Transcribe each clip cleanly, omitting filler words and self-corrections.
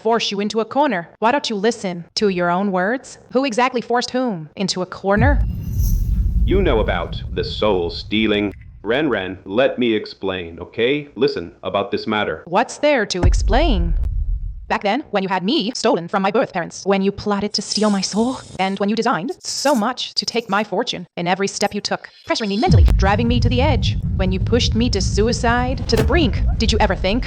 force you into a corner. Why don't you listen to your own words? Who exactly forced whom into a corner? You know about the soul stealing. Ren, let me explain, okay? Listen about this matter. What's there to explain? Back then, when you had me stolen from my birth parents, when you plotted to steal my soul, and when you designed so much to take my fortune in every step you took, pressuring me mentally, driving me to the edge, when you pushed me to suicide, to the brink, did you ever think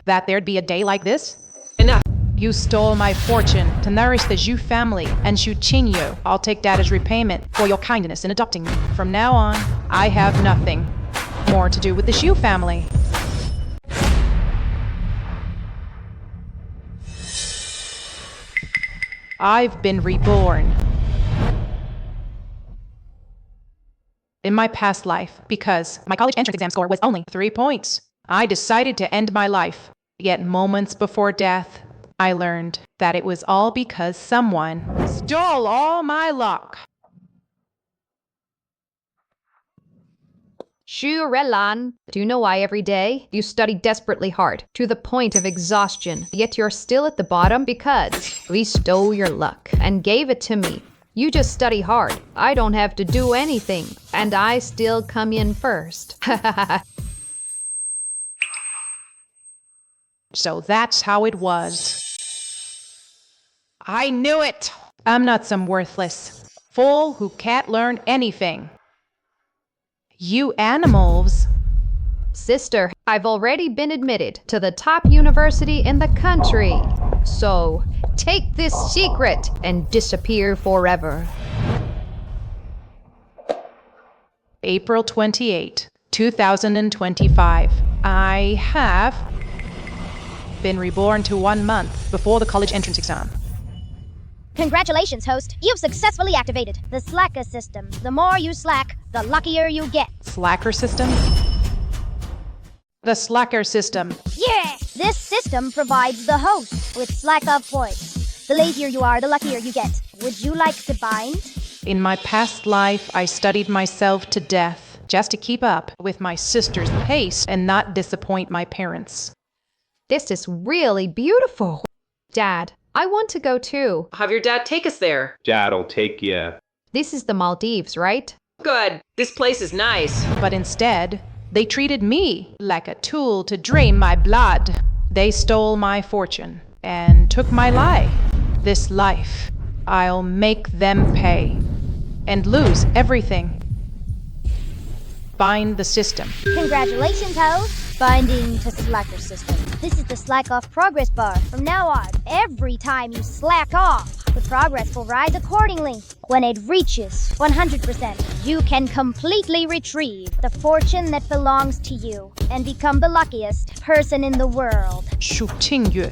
that there'd be a day like this? Enough. You stole my fortune to nourish the Zhu family and Xu Qingyu. I'll take that as repayment for your kindness in adopting me. From now on, I have nothing more to do with the Xu family. I've been reborn. In my past life, because my college entrance exam score was only 3 points, I decided to end my life. Yet moments before death, I learned that it was all because someone stole all my luck. Xu Relan, do you know why every day you study desperately hard, to the point of exhaustion, yet you're still at the bottom because we stole your luck and gave it to me. You just study hard. I don't have to do anything, and I still come in first. So that's how it was. I knew it! I'm not some worthless fool who can't learn anything. You animals. Sister, I've already been admitted to the top university in the country. So, take this secret and disappear forever. April 28, 2025. I have been reborn to 1 month before the college entrance exam. Congratulations, host. You've successfully activated the slacker system. The more you slack, the luckier you get. Slacker system? The slacker system. Yeah! This system provides the host with slack of points. The lazier you are, the luckier you get. Would you like to bind? In my past life, I studied myself to death just to keep up with my sister's pace and not disappoint my parents. This is really beautiful. Dad, I want to go too. Have your dad take us there. Dad'll take ya. This is the Maldives, right? Good. This place is nice. But instead, they treated me like a tool to drain my blood. They stole my fortune and took my life. This life, I'll make them pay and lose everything. Bind the system. Congratulations, host. Binding to slacker system. This is the slack off progress bar. From now on, every time you slack off, the progress will rise accordingly. When it reaches 100%, you can completely retrieve the fortune that belongs to you and become the luckiest person in the world. Xu Qingyu.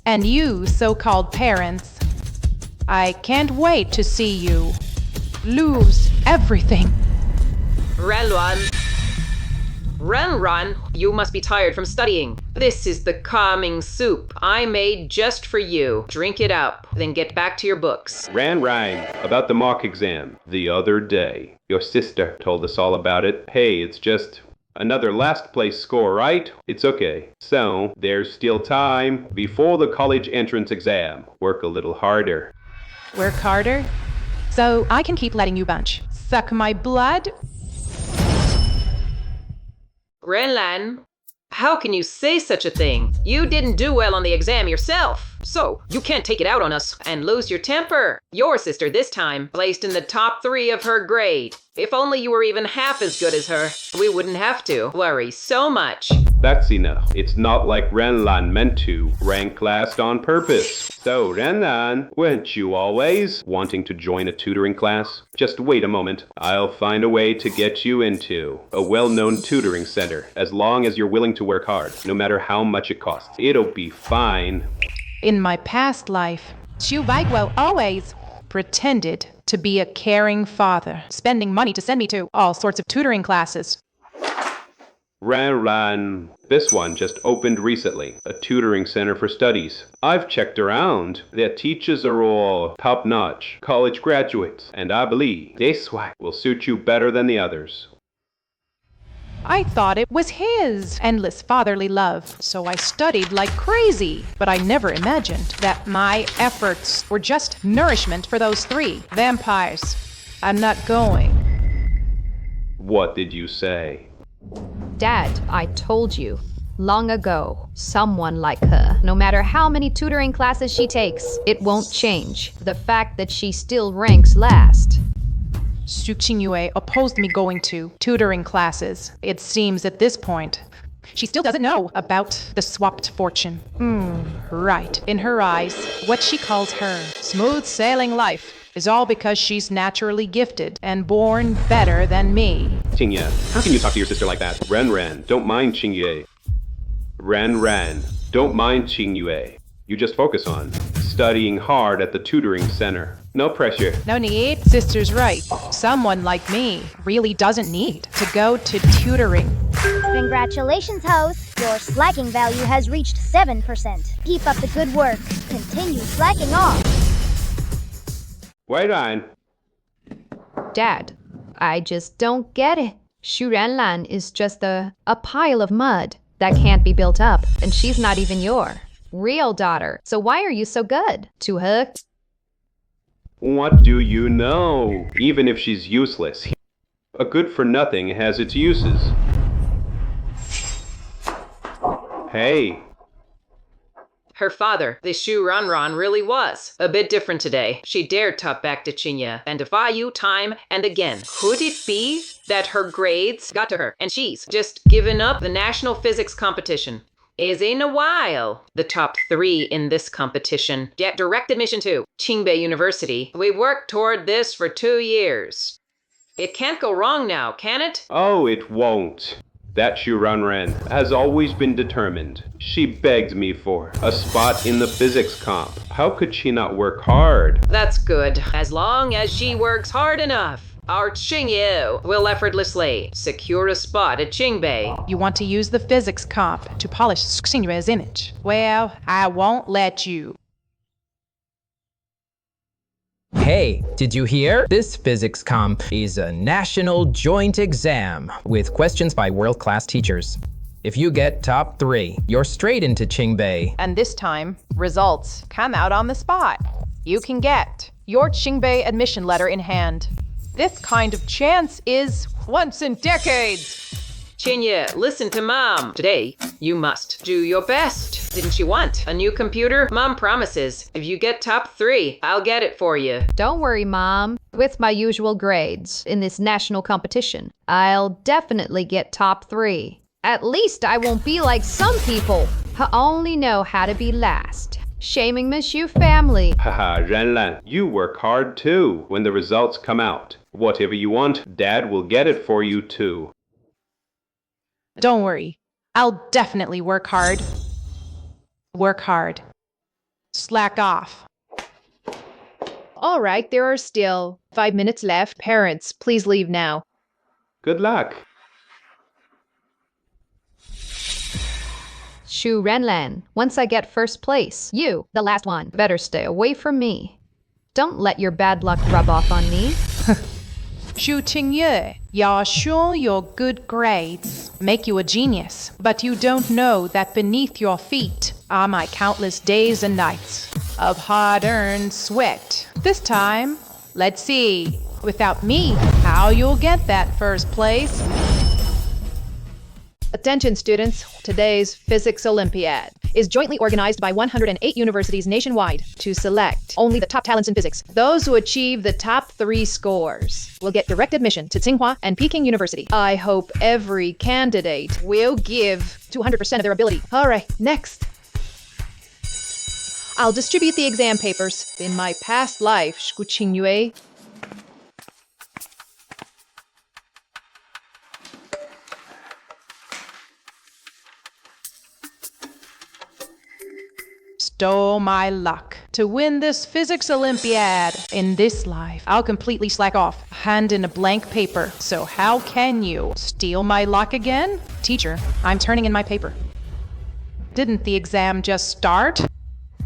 And you, so-called parents, I can't wait to see you lose everything. Ren, you must be tired from studying. This is the calming soup I made just for you. Drink it up, then get back to your books. Ran, about the mock exam. The other day, your sister told us all about it. Hey, it's just another last place score, right? It's okay. So, there's still time before the college entrance exam. Work a little harder. Work harder? So I can keep letting you bunch. Suck my blood? Renlan, how can you say such a thing? You didn't do well on the exam yourself, so you can't take it out on us and lose your temper. Your sister this time placed in the top 3 of her grade. If only you were even half as good as her, we wouldn't have to worry so much. That's enough. It's not like Renlan meant to rank last on purpose. So, Renlan, weren't you always wanting to join a tutoring class? Just wait a moment. I'll find a way to get you into a well-known tutoring center, as long as you're willing to work hard, no matter how much it costs. It'll be fine. In my past life, Xu Baiguo always pretended to be a caring father, spending money to send me to all sorts of tutoring classes. Ran. This one just opened recently, a tutoring center for studies. I've checked around. Their teachers are all top-notch, college graduates, and I believe this one will suit you better than the others. I thought it was his endless fatherly love, so I studied like crazy. But I never imagined that my efforts were just nourishment for those 3 vampires. I'm not going. What did you say? Dad, I told you long ago, someone like her, no matter how many tutoring classes she takes, it won't change the fact that she still ranks last. Su Qingyue opposed me going to tutoring classes. It seems at this point, she still doesn't know about the swapped fortune. Right. In her eyes, what she calls her smooth sailing life is all because she's naturally gifted and born better than me. Qingye, how can you talk to your sister like that? Ren, don't mind Qingye. Ren, don't mind Qingyue. You just focus on studying hard at the tutoring center. No pressure. No need. Sister's right. Someone like me really doesn't need to go to tutoring. Congratulations, host. Your slacking value has reached 7%. Keep up the good work. Continue slacking off. Wait on. Dad, I just don't get it. Shu Ranlan is just a pile of mud that can't be built up, and she's not even your real daughter. So why are you so good to her? What do you know? Even if she's useless, a good for nothing has its uses. Hey. Her father, the Shu Ranran, really was a bit different today. She dared talk back to Qingye and defy you time and again. Could it be that her grades got to her and she's just given up the national physics competition? Is in a while the top 3 in this competition get direct admission to Qingbei University. We worked toward this for 2 years. It can't go wrong now, can it? Oh, it won't. That Shuranran has always been determined. She begged me for a spot in the physics comp. How could she not work hard? That's good, as long as she works hard enough. Our Qingye will effortlessly secure a spot at Qingbei. You want to use the physics comp to polish Xingyue's image. Well, I won't let you. Hey, did you hear? This physics comp is a national joint exam with questions by world-class teachers. If you get top 3, you're straight into Qingbei. And this time, results come out on the spot. You can get your Qingbei admission letter in hand. This kind of chance is once in decades. Qingye, listen to Mom. Today, you must do your best. Didn't you want a new computer? Mom promises, if you get top 3, I'll get it for you. Don't worry, Mom. With my usual grades in this national competition, I'll definitely get top 3. At least I won't be like some people who only know how to be last. Shaming Miss Yu family. Haha, Renlan, you work hard too. When the results come out, whatever you want, Dad will get it for you too. Don't worry. I'll definitely work hard. Work hard. Slack off. All right, there are still 5 minutes left. Parents, please leave now. Good luck. Shu Renlan, once I get first place, you, the last one, better stay away from me. Don't let your bad luck rub off on me. Shu Qingye, you're sure your good grades make you a genius, but you don't know that beneath your feet are my countless days and nights of hard-earned sweat. This time, let's see, without me, how you'll get that first place. Attention students, today's Physics Olympiad is jointly organized by 108 universities nationwide to select only the top talents in physics. Those who achieve the top 3 scores will get direct admission to Tsinghua and Peking University. I hope every candidate will give 200% of their ability. All right, next. I'll distribute the exam papers. In my past life, Shu Qingyue, Stole my luck to win this physics Olympiad. In this life, I'll completely slack off, hand in a blank paper. So how can you steal my luck again? Teacher, I'm turning in my paper. Didn't the exam just start?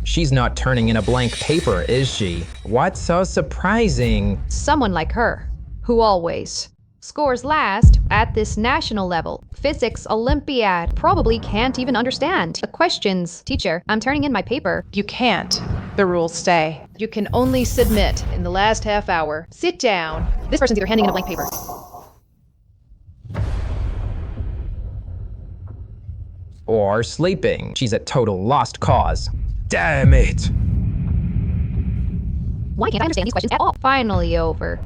She's not turning in a blank paper, is she? What's so surprising? Someone like her, who always Scores last at this national level. Physics Olympiad probably can't even understand the questions. Teacher, I'm turning in my paper. You can't. The rules say. You can only submit in the last half hour. Sit down. This person's either handing in a blank paper. Or sleeping. She's a total lost cause. Damn it! Why can't I understand these questions at all? Finally over.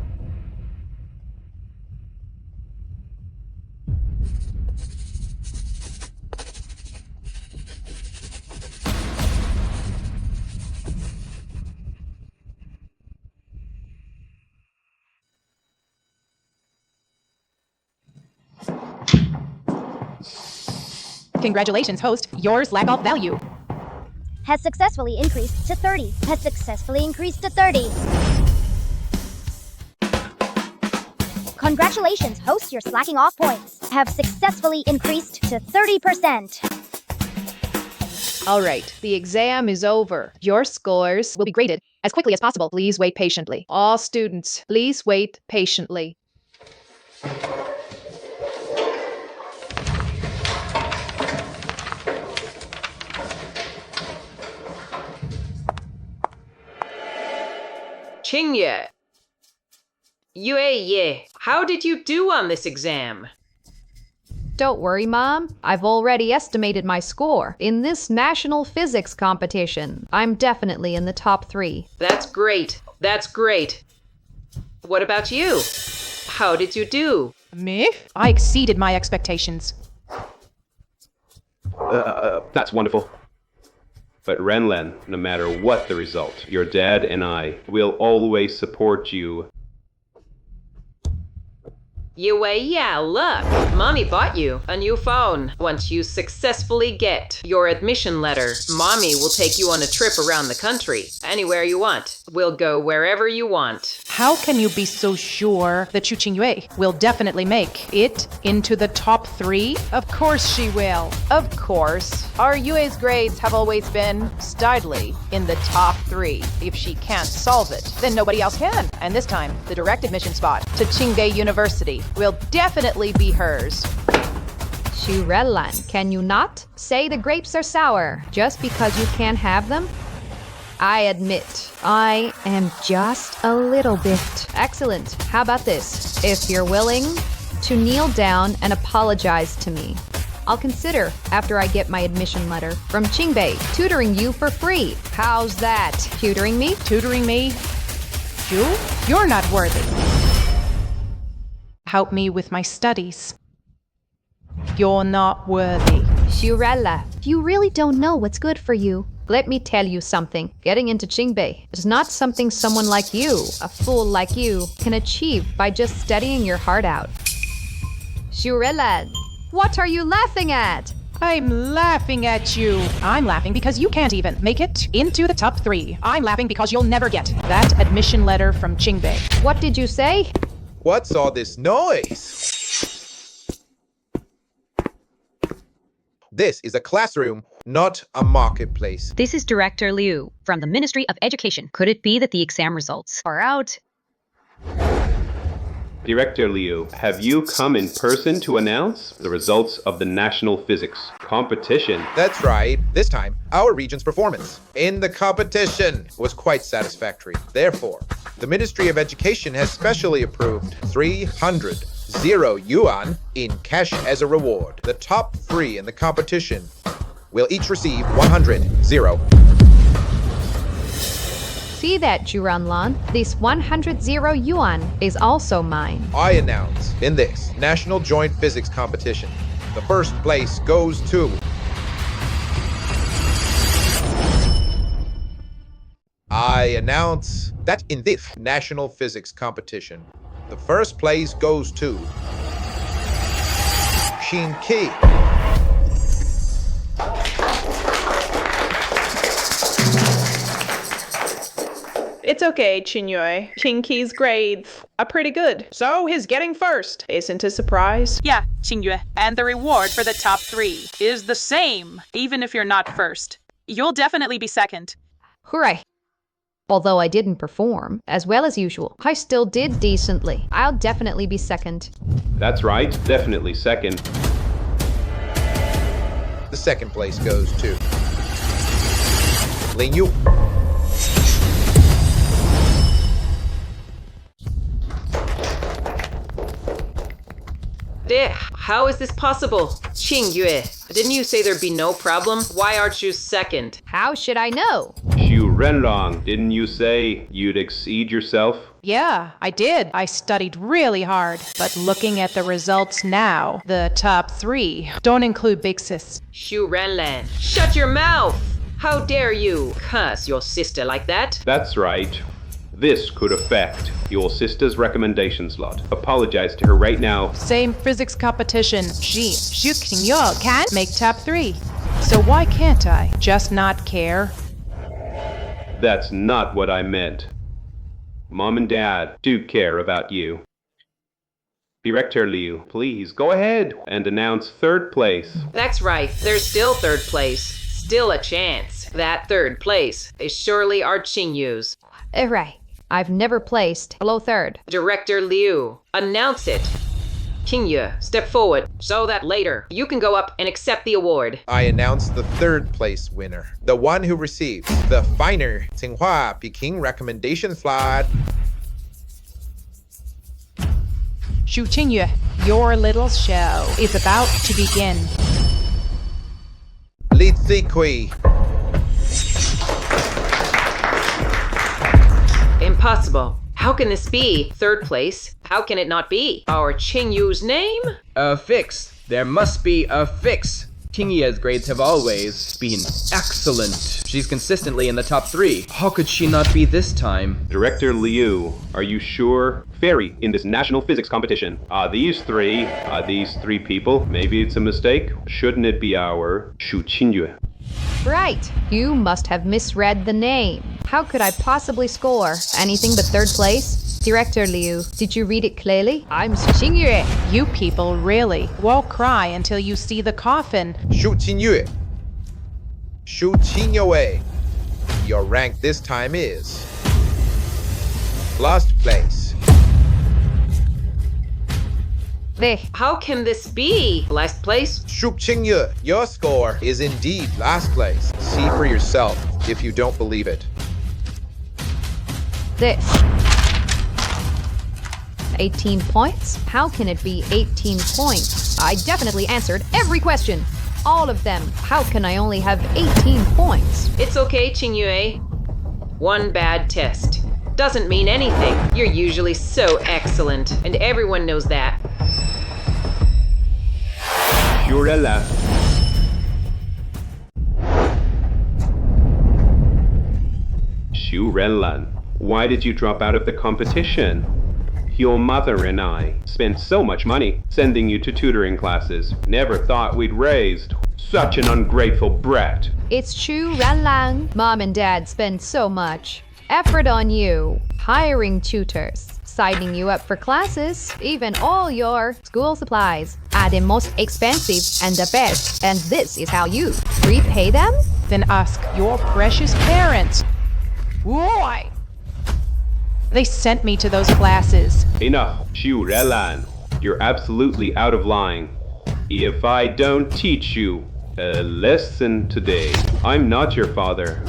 Congratulations, host. Yours lack off value. Has successfully increased to 30. Has successfully increased to 30. Congratulations, host. Your slacking off points have successfully increased to 30%. All right, the exam is over. Your scores will be graded as quickly as possible. Please wait patiently. All students, please wait patiently. Qingye. Yue, how did you do on this exam? Don't worry, Mom. I've already estimated my score in this national physics competition. I'm definitely in the top 3. That's great. That's great. What about you? How did you do? Me? I exceeded my expectations. That's wonderful. But Renlan, no matter what the result, your dad and I will always support you. Yue, yeah, look. Mommy bought you a new phone. Once you successfully get your admission letter, Mommy will take you on a trip around the country. Anywhere you want. We'll go wherever you want. How can you be so sure that Yu Qingyue will definitely make it into the top 3? Of course she will. Of course. Our Yue's grades have always been steadily in the top 3. If she can't solve it, then nobody else can. And this time, the direct admission spot to Qingbei University will definitely be hers. Shurelan, can you not say the grapes are sour just because you can't have them? I admit, I am just a little bit. Excellent. How about this? If you're willing to kneel down and apologize to me, I'll consider, after I get my admission letter from Qingbei, tutoring you for free. How's that? Tutoring me? Tutoring me? You're not worthy. Help me with my studies. You're not worthy. Shurella, you really don't know what's good for you. Let me tell you something. Getting into Qingbei is not something someone like you, a fool like you, can achieve by just studying your heart out. Shurella, what are you laughing at? I'm laughing at you. I'm laughing because you can't even make it into the top 3. I'm laughing because you'll never get that admission letter from Qingbei. What did you say? What's all this noise? This is a classroom, not a marketplace. This is Director Liu from the Ministry of Education. Could it be that the exam results are out? Director Liu, have you come in person to announce the results of the National Physics competition? That's right. This time, our region's performance in the competition was quite satisfactory. Therefore, the Ministry of Education has specially approved 300 yuan in cash as a reward. The top 3 in the competition will each receive 100. See that, Juranlan? This 100 yuan is also mine. I announce in this National Joint Physics Competition, the first place goes to... I announce that in this National Physics Competition, the first place goes to... Qingqi. It's okay, Qingyue. Qingqi's grades are pretty good, so his getting first isn't a surprise. Yeah, Qingyue. And the reward for the top 3 is the same, even if you're not first. You'll definitely be second. Hooray. Although I didn't perform as well as usual, I still did decently. I'll definitely be second. That's right, definitely second. The second place goes to Lin Yu. How is this possible? Qingyue, didn't you say there'd be no problem? Why aren't you second? How should I know? Xu Renlong, didn't you say you'd exceed yourself? Yeah, I did. I studied really hard. But looking at the results now, the top 3 don't include Big Sis. Xu Renlan, shut your mouth! How dare you cuss your sister like that? That's right. This could affect your sister's recommendation slot. Apologize to her right now. Same physics competition. Xu Qingyo can't make top 3. So why can't I just not care? That's not what I meant. Mom and Dad do care about you. Director Liu, please go ahead and announce third place. That's right, there's still third place. Still a chance. That third place is surely our Qingyu's. Right. I've never placed below third. Director Liu, announce it. Qingyu, step forward so that later you can go up and accept the award. I announce the third place winner, the one who receives the finer Tsinghua Peking recommendation slot. Xu Qingyu, your little show is about to begin. Li Zikui. Impossible. How can this be? Third place? How can it not be? Our Qingyu's name? A fix. There must be a fix. Qingya's grades have always been excellent. She's consistently in the top 3. How could she not be this time? Director Liu, are you sure? Fairy, in this national physics competition, are these three people? Maybe it's a mistake? Shouldn't it be our Xu Qingyue? Right. You must have misread the name. How could I possibly score anything but third place? Director Liu, did you read it clearly? I'm Xingyue. You people really won't cry until you see the coffin. Xu Qingyue. Xu Qingyue. Your rank this time is last place. How can this be? Last place? Xu Qingyue, your score is indeed last place. See for yourself if you don't believe it. This. 18 points? How can it be 18 points? I definitely answered every question. All of them. How can I only have 18 points? It's okay, Qingyue. One bad test doesn't mean anything. You're usually so excellent, and everyone knows that. Jurella. Xu Renlan, why did you drop out of the competition? Your mother and I spent so much money sending you to tutoring classes. Never thought we'd raised such an ungrateful brat. It's Xu Renlang. Mom and Dad spend so much effort on you, hiring tutors, signing you up for classes, even all your school supplies, the most expensive and the best. And this is how you repay them? Then ask your precious parents. Why? They sent me to those classes. Enough, Xu Renlan. You're absolutely out of line. If I don't teach you a lesson today, I'm not your father.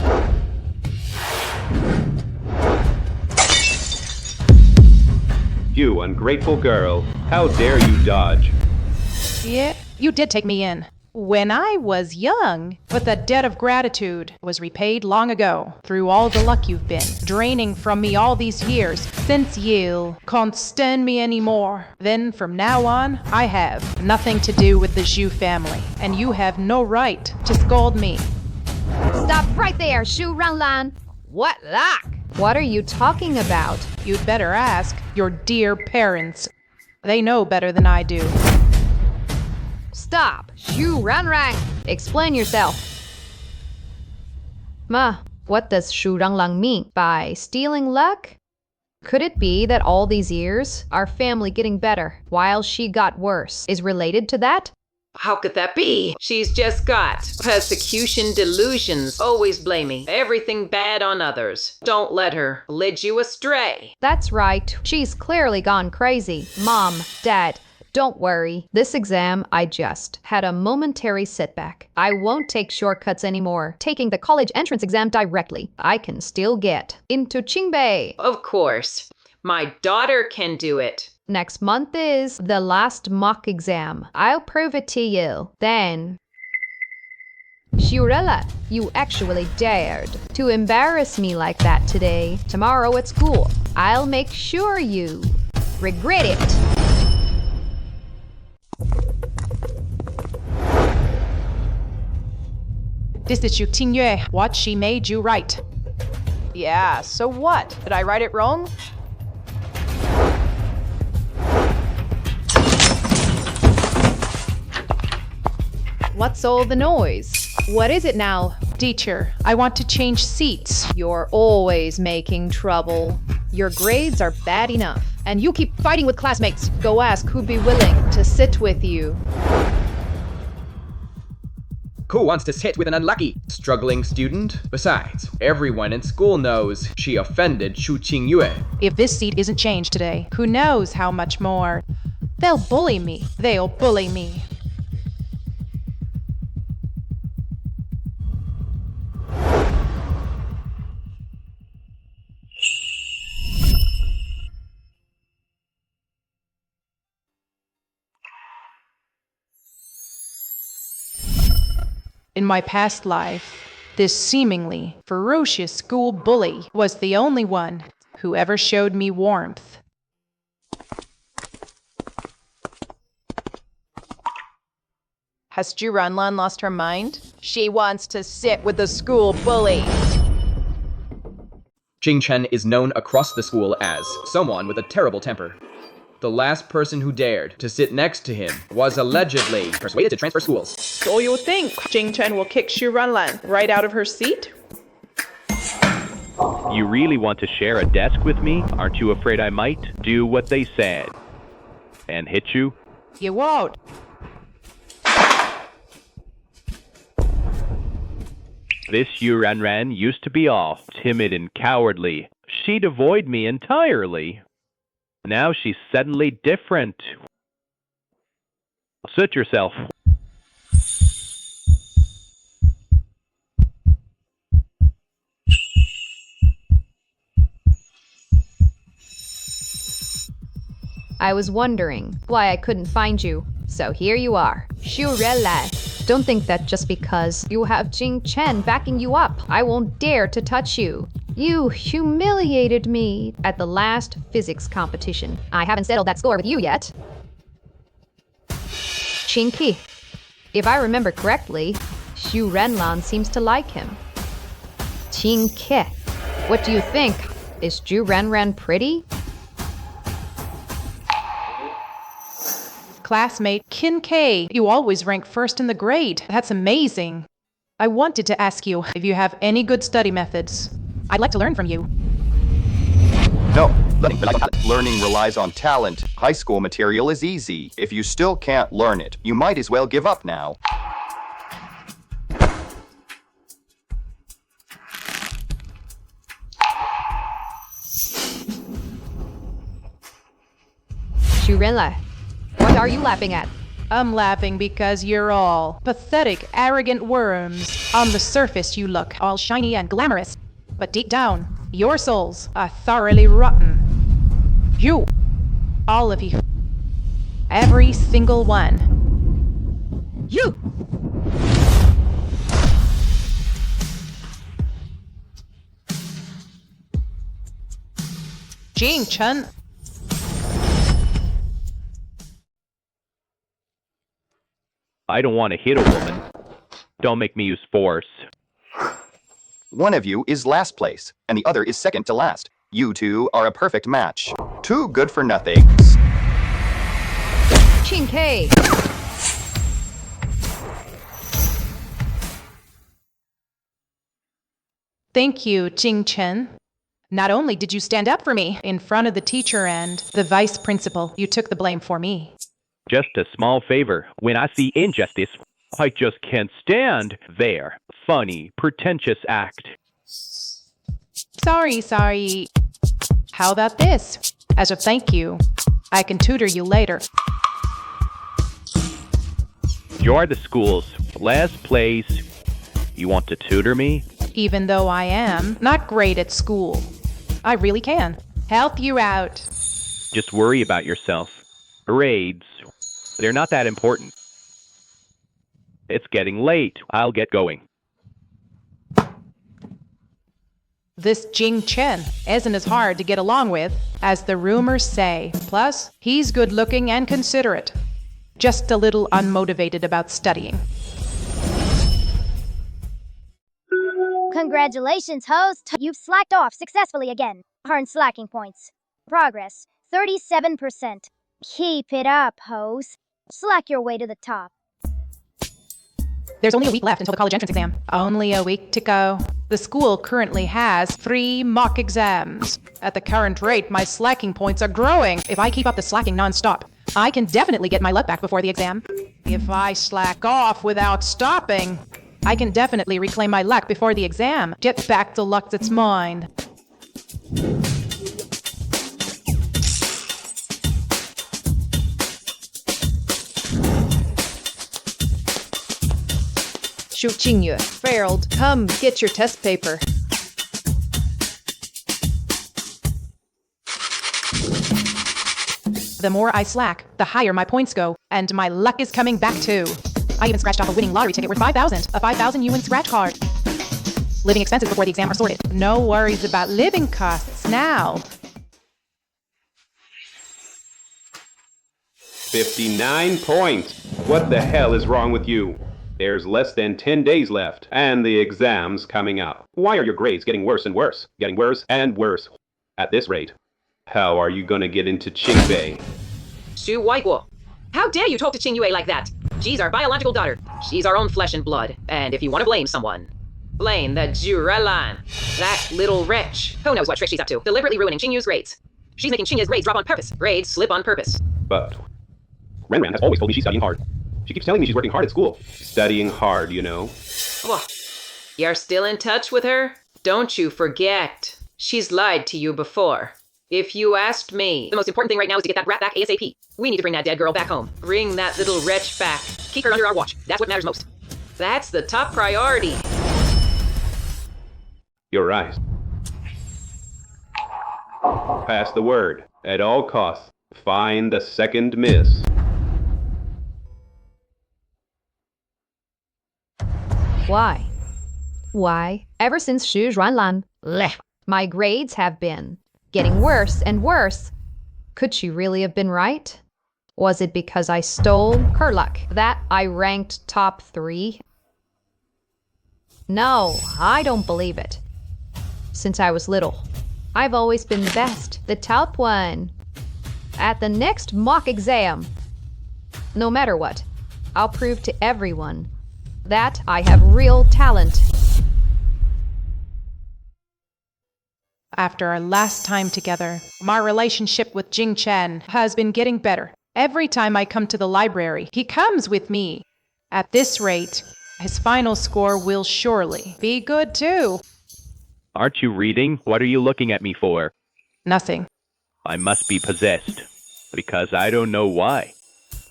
You ungrateful girl, how dare you dodge? Yeah, you did take me in. When I was young, but the debt of gratitude was repaid long ago through all the luck you've been draining from me all these years. Since you can't stand me anymore, then from now on, I have nothing to do with the Zhu family, and you have no right to scold me. Stop right there, Xu Renlan. What luck? What are you talking about? You'd better ask your dear parents. They know better than I do. Stop! Xu Renlang! Explain yourself. Ma, what does Xu Renlang mean by stealing luck? Could it be that all these years, our family getting better while she got worse is related to that? How could that be? She's just got persecution delusions, always blaming everything bad on others. Don't let her lead you astray. That's right. She's clearly gone crazy. Mom, Dad, don't worry. This exam, I just had a momentary setback. I won't take shortcuts anymore. Taking the college entrance exam directly, I can still get into Qingbei. Of course. My daughter can do it. Next month is the last mock exam. I'll prove it to you. Then... Shurella, you actually dared to embarrass me like that today. Tomorrow at school, I'll make sure you regret it. This is you, Tingyue. What she made you write. Yeah, so what? Did I write it wrong? What's all the noise? What is it now? Teacher, I want to change seats. You're always making trouble. Your grades are bad enough, and you keep fighting with classmates. Go ask who'd be willing to sit with you. Who wants to sit with an unlucky, struggling student? Besides, everyone in school knows she offended Shu Qingyue. If this seat isn't changed today, who knows how much more? They'll bully me. They'll bully me. In my past life, this seemingly ferocious school bully was the only one who ever showed me warmth. Has Zhu Renlan lost her mind? She wants to sit with the school bully. Jing Chen is known across the school as someone with a terrible temper. The last person who dared to sit next to him was allegedly persuaded to transfer schools. So you think Jing Chen will kick Xu Renlan right out of her seat? You really want to share a desk with me? Aren't you afraid I might do what they said and hit you? You won't. This Yu Ranran used to be all timid and cowardly. She'd avoid me entirely. Now she's suddenly different. Sit yourself. I was wondering why I couldn't find you. So here you are. Shurella. Don't think that just because you have Jing Chen backing you up, I won't dare to touch you. You humiliated me at the last physics competition. I haven't settled that score with you yet. Chinky. If I remember correctly, Xu Renlan seems to like him. Qingke. What do you think? Is Zhu Renran pretty? Classmate Kin K, you always rank first in the grade. That's amazing. I wanted to ask you if you have any good study methods. I'd like to learn from you. No, learning relies on talent. High school material is easy. If you still can't learn it, you might as well give up now. Shurella, what are you laughing at? I'm laughing because you're all pathetic, arrogant worms. On the surface, you look all shiny and glamorous. But deep down, your souls are thoroughly rotten. You. All of you. Every single one. You! Jing Chen. I don't want to hit a woman. Don't make me use force. One of you is last place, and the other is second to last. You two are a perfect match. Two good for nothings. Qingke. Thank you, Jing Chen. Not only did you stand up for me in front of the teacher and the vice principal, you took the blame for me. Just a small favor. When I see injustice, I just can't stand their funny, pretentious act. Sorry. How about this? As a thank you, I can tutor you later. You're the school's last place. You want to tutor me? Even though I am not great at school, I really can help you out. Just worry about yourself. Grades, they're not that important. It's getting late. I'll get going. This Jing Chen isn't as hard to get along with as the rumors say. Plus, he's good-looking and considerate. Just a little unmotivated about studying. Congratulations, host. You've slacked off successfully again. Earn slacking points. Progress, 37%. Keep it up, host. Slack your way to the top. There's only a week left until the college entrance exam. Only a week to go. The school currently has 3 mock exams. At the current rate, my slacking points are growing. If I keep up the slacking nonstop, I can definitely get my luck back before the exam. If I slack off without stopping, I can definitely reclaim my luck before the exam. Get back the luck that's mine. Shu Qingyue failed. Come, get your test paper. The more I slack, the higher my points go, and my luck is coming back too. I even scratched off a winning lottery ticket worth 5,000, a 5,000 yuan scratch card. Living expenses before the exam are sorted. No worries about living costs now. 59 points. What the hell is wrong with you? There's less than 10 days left, and the exam's coming up. Why are your grades getting worse and worse? Getting worse and worse. At this rate, how are you gonna get into Qingbei? Xu Waiguo, how dare you talk to Qing Yue like that? She's our biological daughter. She's our own flesh and blood. And if you want to blame someone, blame the Jurelan. That little wretch. Who knows what trick she's up to? Deliberately ruining Qingyu's grades. She's making Qingyu's grades drop on purpose. Grades slip on purpose. But Renran has always told me she's studying hard. She keeps telling me she's working hard at school. Studying hard, you know. Oh, you're still in touch with her? Don't you forget. She's lied to you before. If you asked me, the most important thing right now is to get that brat back ASAP. We need to bring that dead girl back home. Bring that little wretch back. Keep her under our watch. That's what matters most. That's the top priority. You're right. Pass the word. At all costs, find the second miss. Why? Why? Ever since Xu Ruanlan left, my grades have been getting worse and worse. Could she really have been right? Was it because I stole her luck that I ranked top 3? No, I don't believe it. Since I was little, I've always been the best, the top one. At the next mock exam, no matter what, I'll prove to everyone that I have real talent. After our last time together, my relationship with Jing Chen has been getting better. Every time I come to the library, he comes with me. At this rate, his final score will surely be good too. Aren't you reading? What are you looking at me for? Nothing. I must be possessed. Because I don't know why.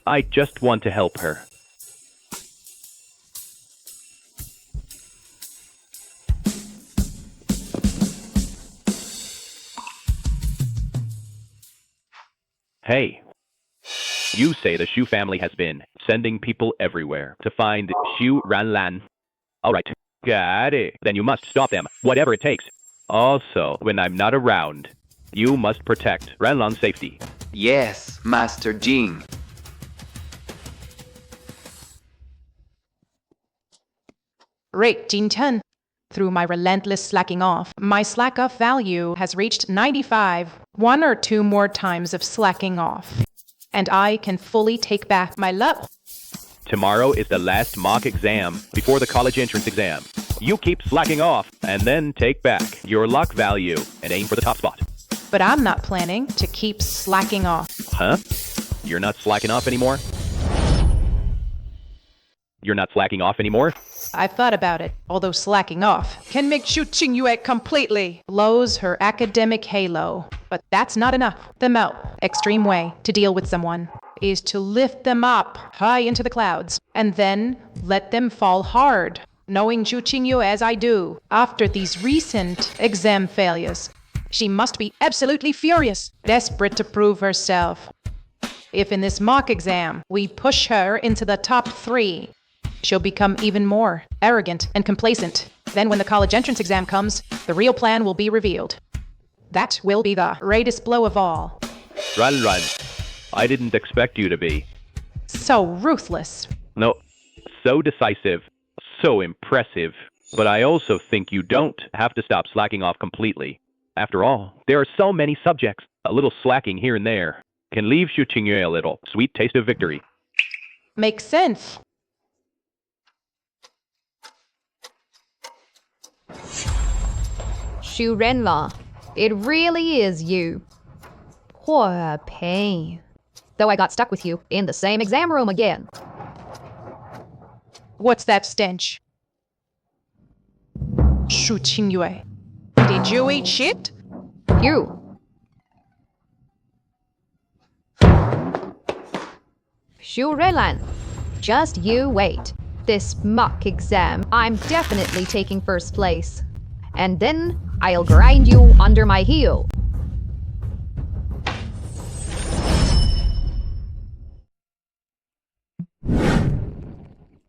I just want to help her. Hey, you say the Xu family has been sending people everywhere to find Xu Ranlan. All right, got it. Then you must stop them, whatever it takes. Also, when I'm not around, you must protect Ranlan's safety. Yes, Master Jing. Rate Jing Chen. Through my relentless slacking off, my slack off value has reached 95. 1 or 2 more times of slacking off, and I can fully take back my luck. Tomorrow is the last mock exam before the college entrance exam. You keep slacking off and then take back your luck value and aim for the top spot. But I'm not planning to keep slacking off. Huh? You're not slacking off anymore? You're not slacking off anymore? I've thought about it, although slacking off can make Xu Qingyue completely blows her academic halo. But that's not enough. The most extreme way to deal with someone is to lift them up high into the clouds and then let them fall hard. Knowing Xu Qingyue as I do, after these recent exam failures, she must be absolutely furious, desperate to prove herself. If in this mock exam we push her into the top 3, she'll become even more arrogant and complacent. Then when the college entrance exam comes, the real plan will be revealed. That will be the greatest blow of all. Run. I didn't expect you to be. So ruthless. No, so decisive, so impressive. But I also think you don't have to stop slacking off completely. After all, there are so many subjects. A little slacking here and there can leave Xu Qingyue a little sweet taste of victory. Makes sense. Xu Renla, it really is you. What a pain. Though I got stuck with you in the same exam room again. What's that stench? Xu Qingyue, did you eat shit? You. Xu Renlan, just you wait. This mock exam, I'm definitely taking first place. And then I'll grind you under my heel.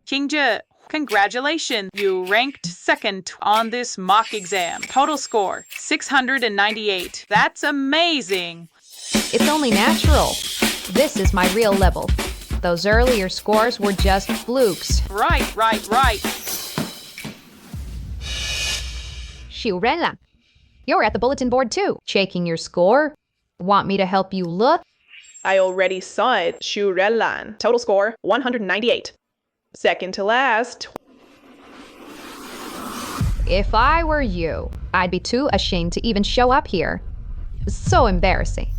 Qingzhe, congratulations. You ranked second on this mock exam. Total score, 698. That's amazing. It's only natural. This is my real level. Those earlier scores were just flukes. Right. Xu Renlan, you're at the bulletin board too. Checking your score? Want me to help you look? I already saw it. Xu Renlan. Total score, 198. Second to last. If I were you, I'd be too ashamed to even show up here. So embarrassing.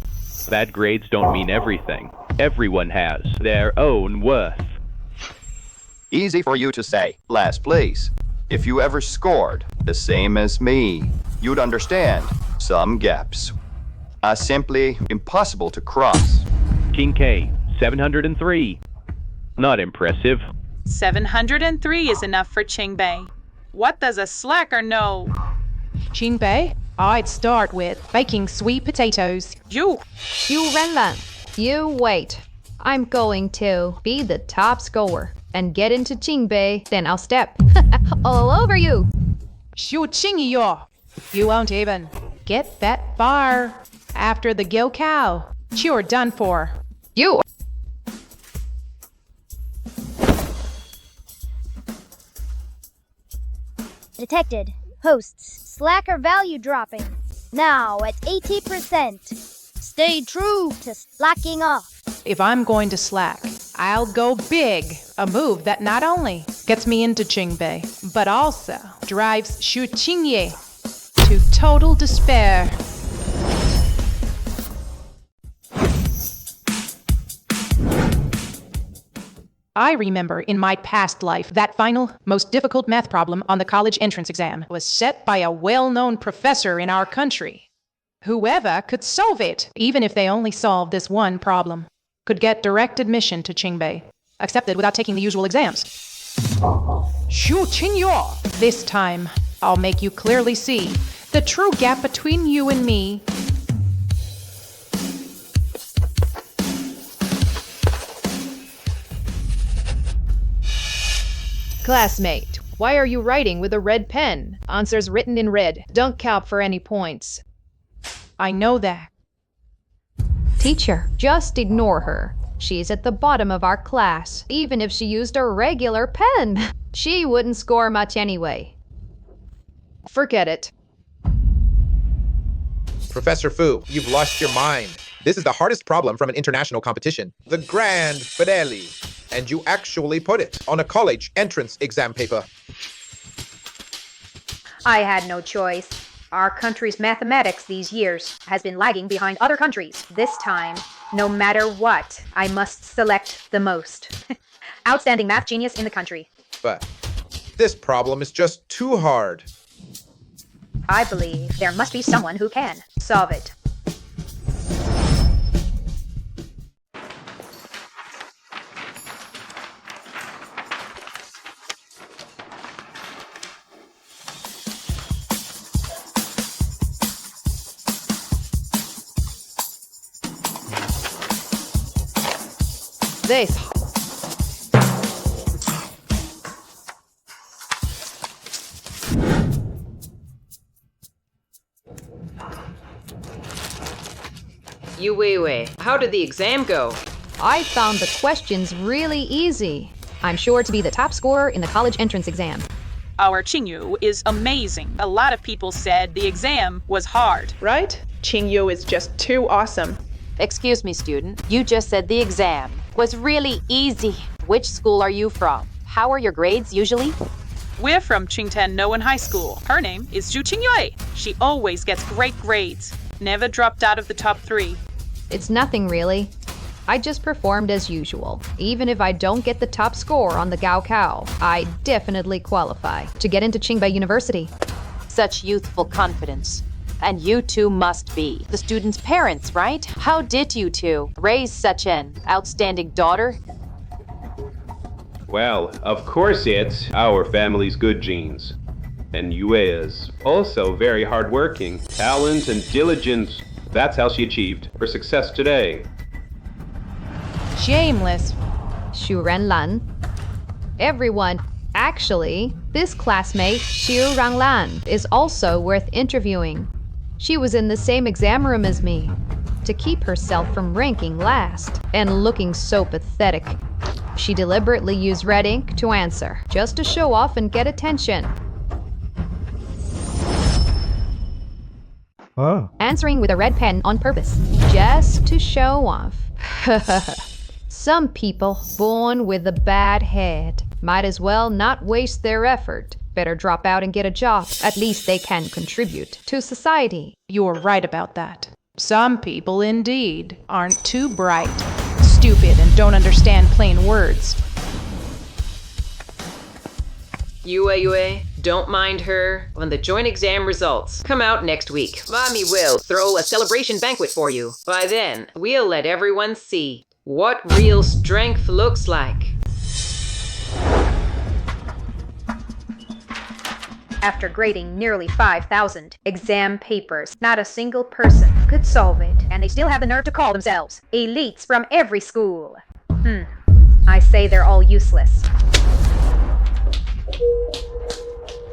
Bad grades don't mean everything. Everyone has their own worth. Easy for you to say, last place. If you ever scored the same as me, you'd understand some gaps are simply impossible to cross. King K, 703. Not impressive. 703 is enough for Qingbei. What does a slacker know? Qingbei, I'd start with baking sweet potatoes. You. Xu Renlan, you wait. I'm going to be the top scorer and get into Qingbei, then I'll step all over you. Xu Qingyue, you won't even get that far. After the Gil Cow, you're done for. You. Detected. Hosts. Slacker value dropping. Now at 80%. Stay true to slacking off. If I'm going to slack, I'll go big. A move that not only gets me into Qingbei, but also drives Xu Qingyue to total despair. I remember in my past life that final, most difficult math problem on the college entrance exam was set by a well-known professor in our country. Whoever could solve it, even if they only solved this one problem, could get direct admission to Qingbei, accepted without taking the usual exams. Xu Qingyue! This time, I'll make you clearly see the true gap between you and me. Classmate, why are you writing with a red pen? Answers written in red. Don't count for any points. I know that. Teacher, just ignore her. She's at the bottom of our class. Even if she used a regular pen, she wouldn't score much anyway. Forget it. Professor Fu, you've lost your mind. This is the hardest problem from an international competition. The grand finale. And you actually put it on a college entrance exam paper. I had no choice. Our country's mathematics these years has been lagging behind other countries. This time, No matter what, I must select the most. Outstanding math genius in the country. But this problem is just too hard. I believe there must be someone who can solve it. This. Yue, how did the exam go? I found the questions really easy. I'm sure to be the top scorer in the college entrance exam. Our Qingyu is amazing. A lot of people said the exam was hard. Right? Qingyu is just too awesome. Excuse me, student. You just said the exam was really easy. Which school are you from? How are your grades usually? We're from Qingtan Noan High School. Her name is Zhu Qingyue. She always gets great grades. Never dropped out of the top 3. It's nothing really. I just performed as usual. Even if I don't get the top score on the Gaokao, I definitely qualify to get into Qingbei University. Such youthful confidence. And you two must be the student's parents, right? How did you two raise such an outstanding daughter? Well, of course it's our family's good genes. And Yue is also very hardworking, talent, and diligence. That's how she achieved her success today. Shameless. Xu Renlan. Everyone. Actually, this classmate, Xiu Ranglan, is also worth interviewing. She was in the same exam room as me. To keep herself from ranking last and looking so pathetic, she deliberately used red ink to answer, just to show off and get attention. Oh. Answering with a red pen on purpose, just to show off. Some people born with a bad head might as well not waste their effort. Better drop out and get a job. At least they can contribute to society. You're right about that. Some people, indeed, aren't too bright, stupid, and don't understand plain words. Yue, don't mind her. When the joint exam results come out next week, Mommy will throw a celebration banquet for you. By then, we'll let everyone see what real strength looks like. After grading nearly 5,000 exam papers, not a single person could solve it, and they still have the nerve to call themselves elites from every school. I say they're all useless.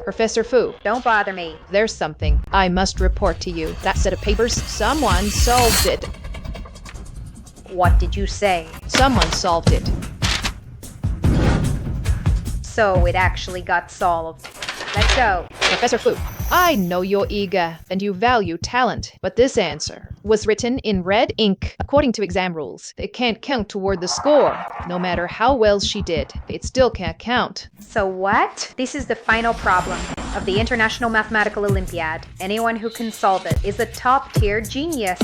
Professor Fu. Don't bother me. There's something I must report to you. That set of papers, someone solved it. What did you say? Someone solved it. So it actually got solved. Let's go. Professor Fu, I know you're eager and you value talent, but this answer was written in red ink. According to exam rules, it can't count toward the score. No matter how well she did, it still can't count. So what? This is the final problem of the International Mathematical Olympiad. Anyone who can solve it is a top-tier genius.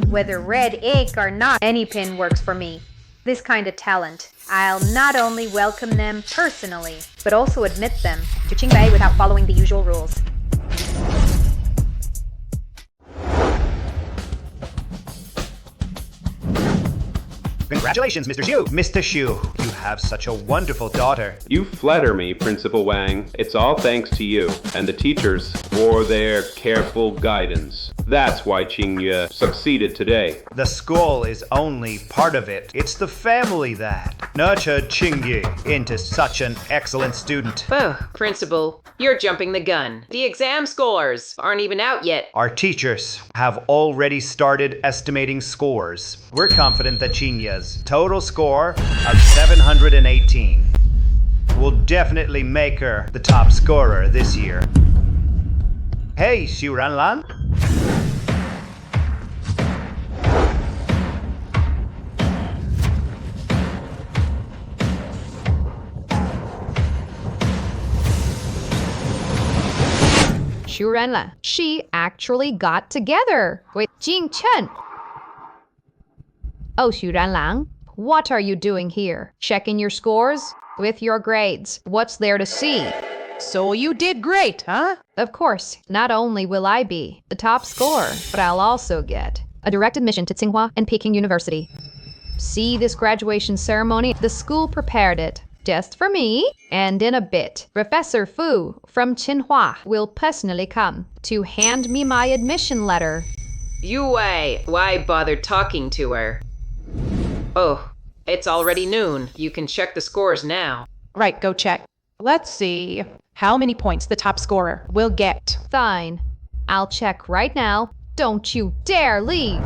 Whether red ink or not, any pen works for me. This kind of talent, I'll not only welcome them personally, but also admit them to Qingbei without following the usual rules. Congratulations, Mr. Xu. Mr. Xu, you have such a wonderful daughter. You flatter me, Principal Wang. It's all thanks to you and the teachers for their careful guidance. That's why Qingye succeeded today. The school is only part of it. It's the family that nurtured Qingye into such an excellent student. Oh, Principal, you're jumping the gun. The exam scores aren't even out yet. Our teachers have already started estimating scores. We're confident that Qingye's total score of 718 will definitely make her the top scorer this year. Hey, Xu Ranlan. Xu Renlan. She actually got together with Jing Chen. Oh, Xu Ranlang, what are you doing here? Checking your scores? With your grades, what's there to see? So you did great, huh? Of course, not only will I be the top scorer, but I'll also get a direct admission to Tsinghua and Peking University. See this graduation ceremony? The school prepared it just for me, and in a bit, Professor Fu from Tsinghua will personally come to hand me my admission letter. Yue, why bother talking to her? Oh, it's already noon. You can check the scores now. Right, go check. Let's see how many points the top scorer will get. Fine. I'll check right now. Don't you dare leave!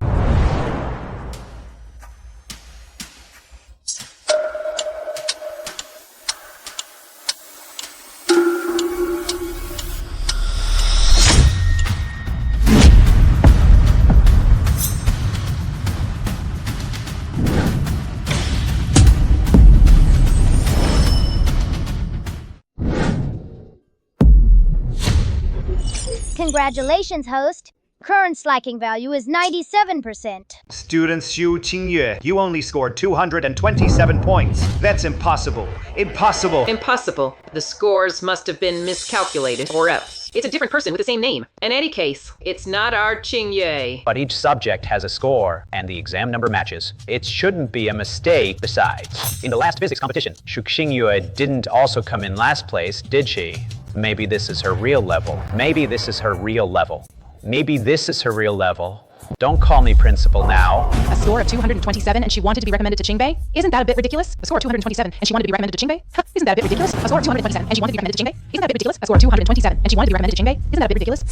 Congratulations, host. Current slacking value is 97%. Student Xu Qingyue, you only scored 227 points. That's impossible. Impossible. Impossible. The scores must have been miscalculated, or else it's a different person with the same name. In any case, it's not our Qingyue. But each subject has a score, and the exam number matches. It shouldn't be a mistake. Besides, in the last physics competition, Xu Qingyue didn't also come in last place, did she? Maybe this is her real level. Maybe this is her real level. Maybe this is her real level. Don't call me principal now. A score of 227 and she wanted to be recommended to Qingbei? Isn't that a bit ridiculous? A score of 227 and she wanted to be recommended to Qingbei? Huh, isn't that a bit ridiculous? A score of 227 and she wanted to be recommended to Qingbei? Isn't that a bit ridiculous? A score of 227 and she wanted to be recommended to Qingbei? Isn't that a bit ridiculous?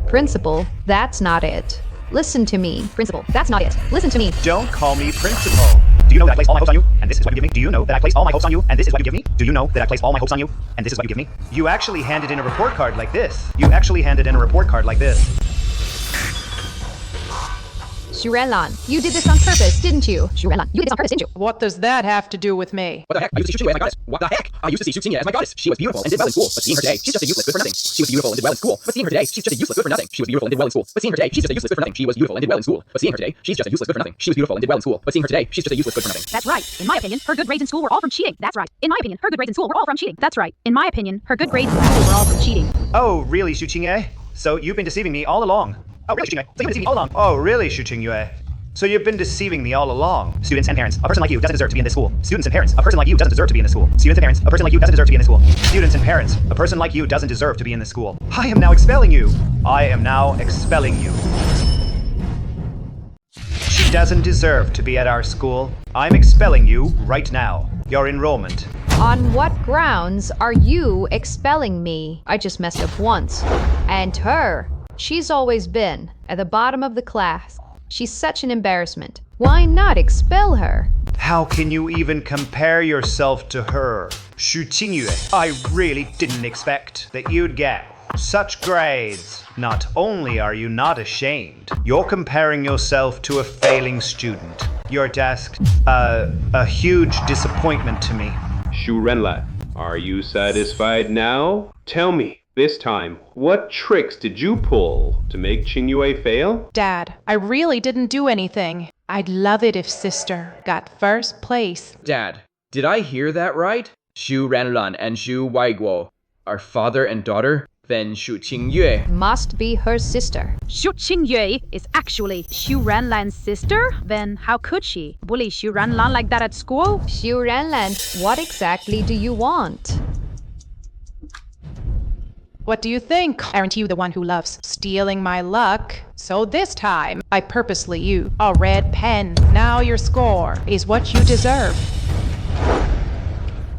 Principal, that's not it. Listen to me. Principal, that's not it. Listen to me. Don't call me principal. Do you know that I place all my hopes on you, and this is what you give me? Do you know that I place all my hopes on you, and this is what you give me? Do you know that I place all my hopes on you, and this is what you give me? You actually handed in a report card like this. You actually handed in a report card like this. Xu Ranlan, you did this on purpose, didn't you? Xu Ranlan, you did this on purpose, didn't you? What does that have to do with me? What the heck? I used to see Xu Qingyue as my goddess. What the heck? I used to see Xu Qingyue as my goddess. She was beautiful and did well in school, but seeing her today, she's just a useless good for nothing. She was beautiful and did well in school, but seeing her today, she's just a useless good for nothing. She was beautiful and did well in school, but seeing her today, she's just a useless good for nothing. She was beautiful and did well in school, but seeing her today, she's just a useless good for nothing. She was beautiful and did well in school, but seeing her today, she's just a useless good for nothing. That's right. In my opinion, her good grades in school were all from cheating. That's right. In my opinion, her good grades in school were all from cheating. That's right. In my opinion, her good grades in school were all from cheating. Oh, really, Xu Qingyue? So you've been deceiving me all along? Oh, really, Xu Qingyue? So you've been deceiving me all along? Oh, really, Xu Qingyue? So you've been deceiving me all along. Students and parents, a person like you doesn't deserve to be in this school. Students and parents, a person like you doesn't deserve to be in this school. Students and parents, a person like you doesn't deserve to be in this school. Students and parents, a person like you doesn't deserve to be in this school. I am now expelling you. I am now expelling you. She doesn't deserve to be at our school. I'm expelling you right now. Your enrollment. On what grounds are you expelling me? I just messed up once. And her, she's always been at the bottom of the class. She's such an embarrassment. Why not expel her? How can you even compare yourself to her? Xu Qingyue, I really didn't expect that you'd get such grades. Not only are you not ashamed, you're comparing yourself to a failing student. You're just a huge disappointment to me. Xu Renlan, are you satisfied now? Tell me, this time, what tricks did you pull to make Qingyue fail? Dad, I really didn't do anything. I'd love it if sister got first place. Dad, did I hear that right? Xu Ranlan and Xu Waiguo are father and daughter? Then Xu Qingyue must be her sister. Xu Qingyue is actually Xu Ranlan's sister? Then how could she bully Xu Ranlan like that at school? Xu Ranlan, what exactly do you want? What do you think? Aren't you the one who loves stealing my luck? So this time, I purposely used a red pen. Now your score is what you deserve.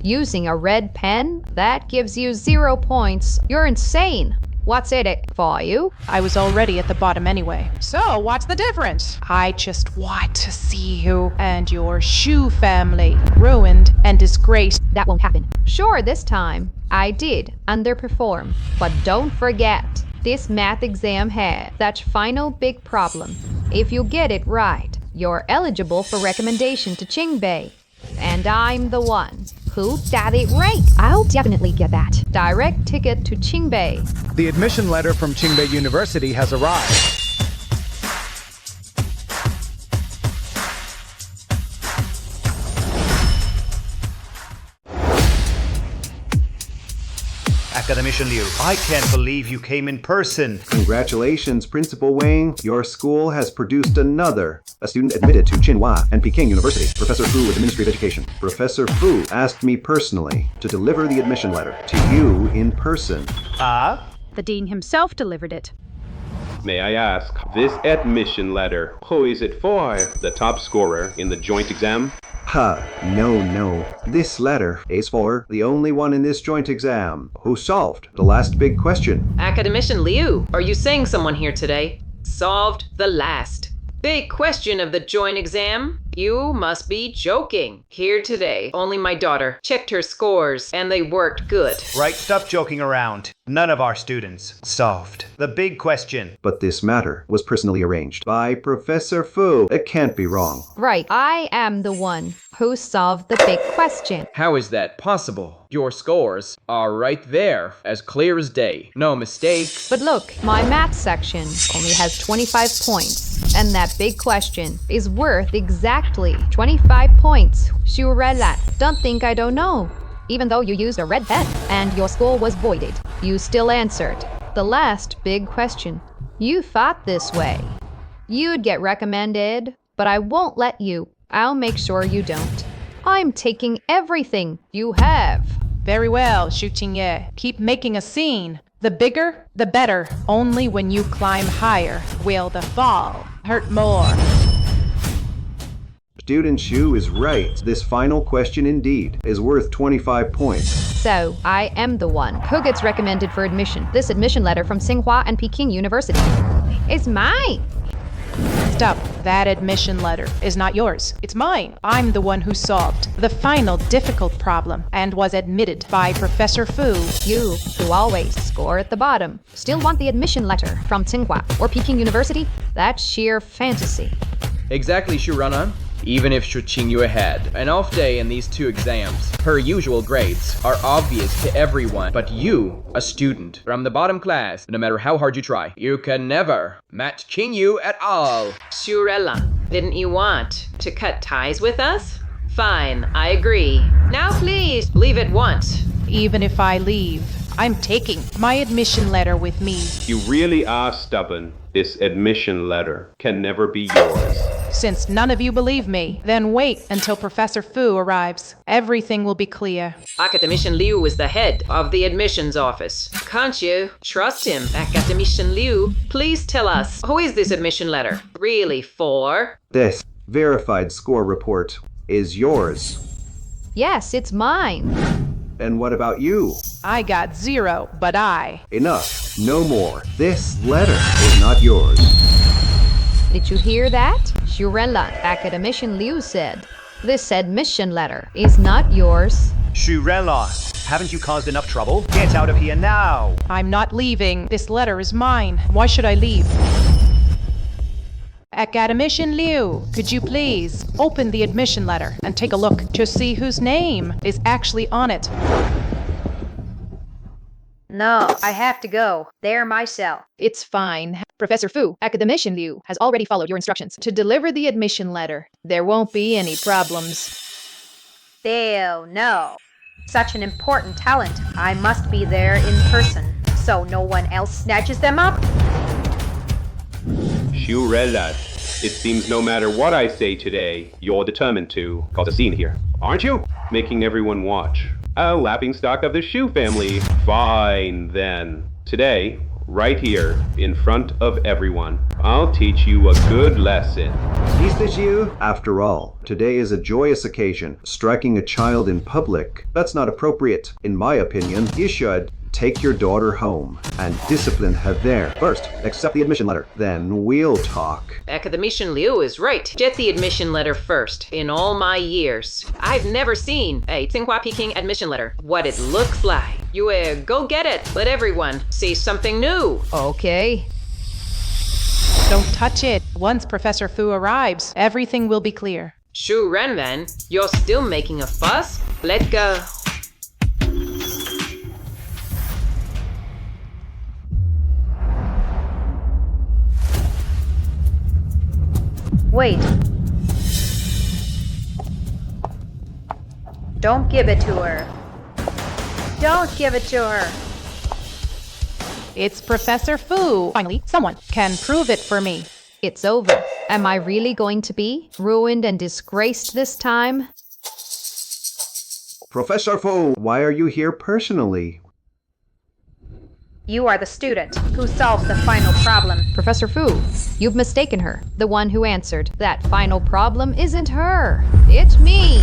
Using a red pen? That gives you 0 points. You're insane. What's in it for you? I was already at the bottom anyway. So what's the difference? I just want to see you and your Xu family ruined and disgraced. That won't happen. Sure, this time I did underperform. But don't forget, this math exam had that final big problem. If you get it right, you're eligible for recommendation to Qingbei. And I'm the one Who got it right? I'll definitely get that. Direct ticket to Qingbei. The admission letter from Qingbei University has arrived. Academician Liu, I can't believe you came in person. Congratulations, Principal Wang. Your school has produced a student admitted to Tsinghua and Peking University. Professor Fu with the Ministry of Education. Professor Fu asked me personally to deliver the admission letter to you in person. The dean himself delivered it. May I ask, this admission letter, who is it for? The top scorer in the joint exam? No. This letter is for the only one in this joint exam who solved the last big question. Academician Liu, are you saying someone here today solved the last big question of the joint exam? You must be joking. Here today, only my daughter checked her scores and they worked good. Right, stop joking around. None of our students solved the big question. But this matter was personally arranged by Professor Fu. It can't be wrong. Right, I am the one who solved the big question. How is that possible? Your scores are right there, as clear as day. No mistakes. But look, my math section only has 25 points, and that big question is worth exactly 25 points. Xu Renlan, don't think I don't know. Even though you used a red pen and your score was voided, you still answered the last big question. You thought this way. You'd get recommended, but I won't let you. I'll make sure you don't. I'm taking everything you have. Very well, Xu Qingye. Keep making a scene. The bigger, the better. Only when you climb higher will the fall hurt more. Student Xu is right. This final question indeed is worth 25 points. So, I am the one who gets recommended for admission. This admission letter from Tsinghua and Peking University is mine. Stop. That admission letter is not yours. It's mine. I'm the one who solved the final difficult problem and was admitted by Professor Fu. You, who always score at the bottom, still want the admission letter from Tsinghua or Peking University? That's sheer fantasy. Exactly, Xu Renlan. Even if Xu Qingyue had an off day in these two exams, her usual grades are obvious to everyone. But you, a student from the bottom class, no matter how hard you try, you can never match Qingyue at all. Xu Renlan, didn't you want to cut ties with us? Fine, I agree. Now please, leave at once. Even if I leave, I'm taking my admission letter with me. You really are stubborn. This admission letter can never be yours. Since none of you believe me, then wait until Professor Fu arrives. Everything will be clear. Academician Liu is the head of the admissions office. Can't you trust him? Academician Liu, please tell us, who is this admission letter really for? This verified score report is yours. Yes, it's mine. And what about you? I got 0, but Enough. No more. This letter is not yours. Did you hear that? Xu Renlan, Academician Liu said, this admission letter is not yours. Xu Renlan, haven't you caused enough trouble? Get out of here now. I'm not leaving. This letter is mine. Why should I leave? Academician Liu, could you please open the admission letter and take a look to see whose name is actually on it? No, I have to go. There myself. It's fine. Professor Fu, Academician Liu, has already followed your instructions to deliver the admission letter. There won't be any problems. Hell no. Such an important talent. I must be there in person, so no one else snatches them up. Xu Renlan, it seems no matter what I say today, you're determined to cause a scene here, aren't you? Making everyone watch. A laughingstock of the Xu family. Fine, then. Today, right here, in front of everyone, I'll teach you a good lesson. Mr. Xu, after all, today is a joyous occasion. Striking a child in public, that's not appropriate. In my opinion, you should take your daughter home and discipline her there. First, accept the admission letter, then we'll talk. Academician Liu is right. Get the admission letter first. In all my years, I've never seen a Tsinghua Peking admission letter. What it looks like. You go get it. Let everyone see something new. Okay. Don't touch it. Once Professor Fu arrives, everything will be clear. Shu Renren, you're still making a fuss? Let go. Wait. Don't give it to her. Don't give it to her. It's Professor Fu. Finally, someone can prove it for me. It's over. Am I really going to be ruined and disgraced this time? Professor Fu, why are you here personally? You are the student who solved the final problem. Professor Fu, you've mistaken her. The one who answered. That final problem isn't her. It's me.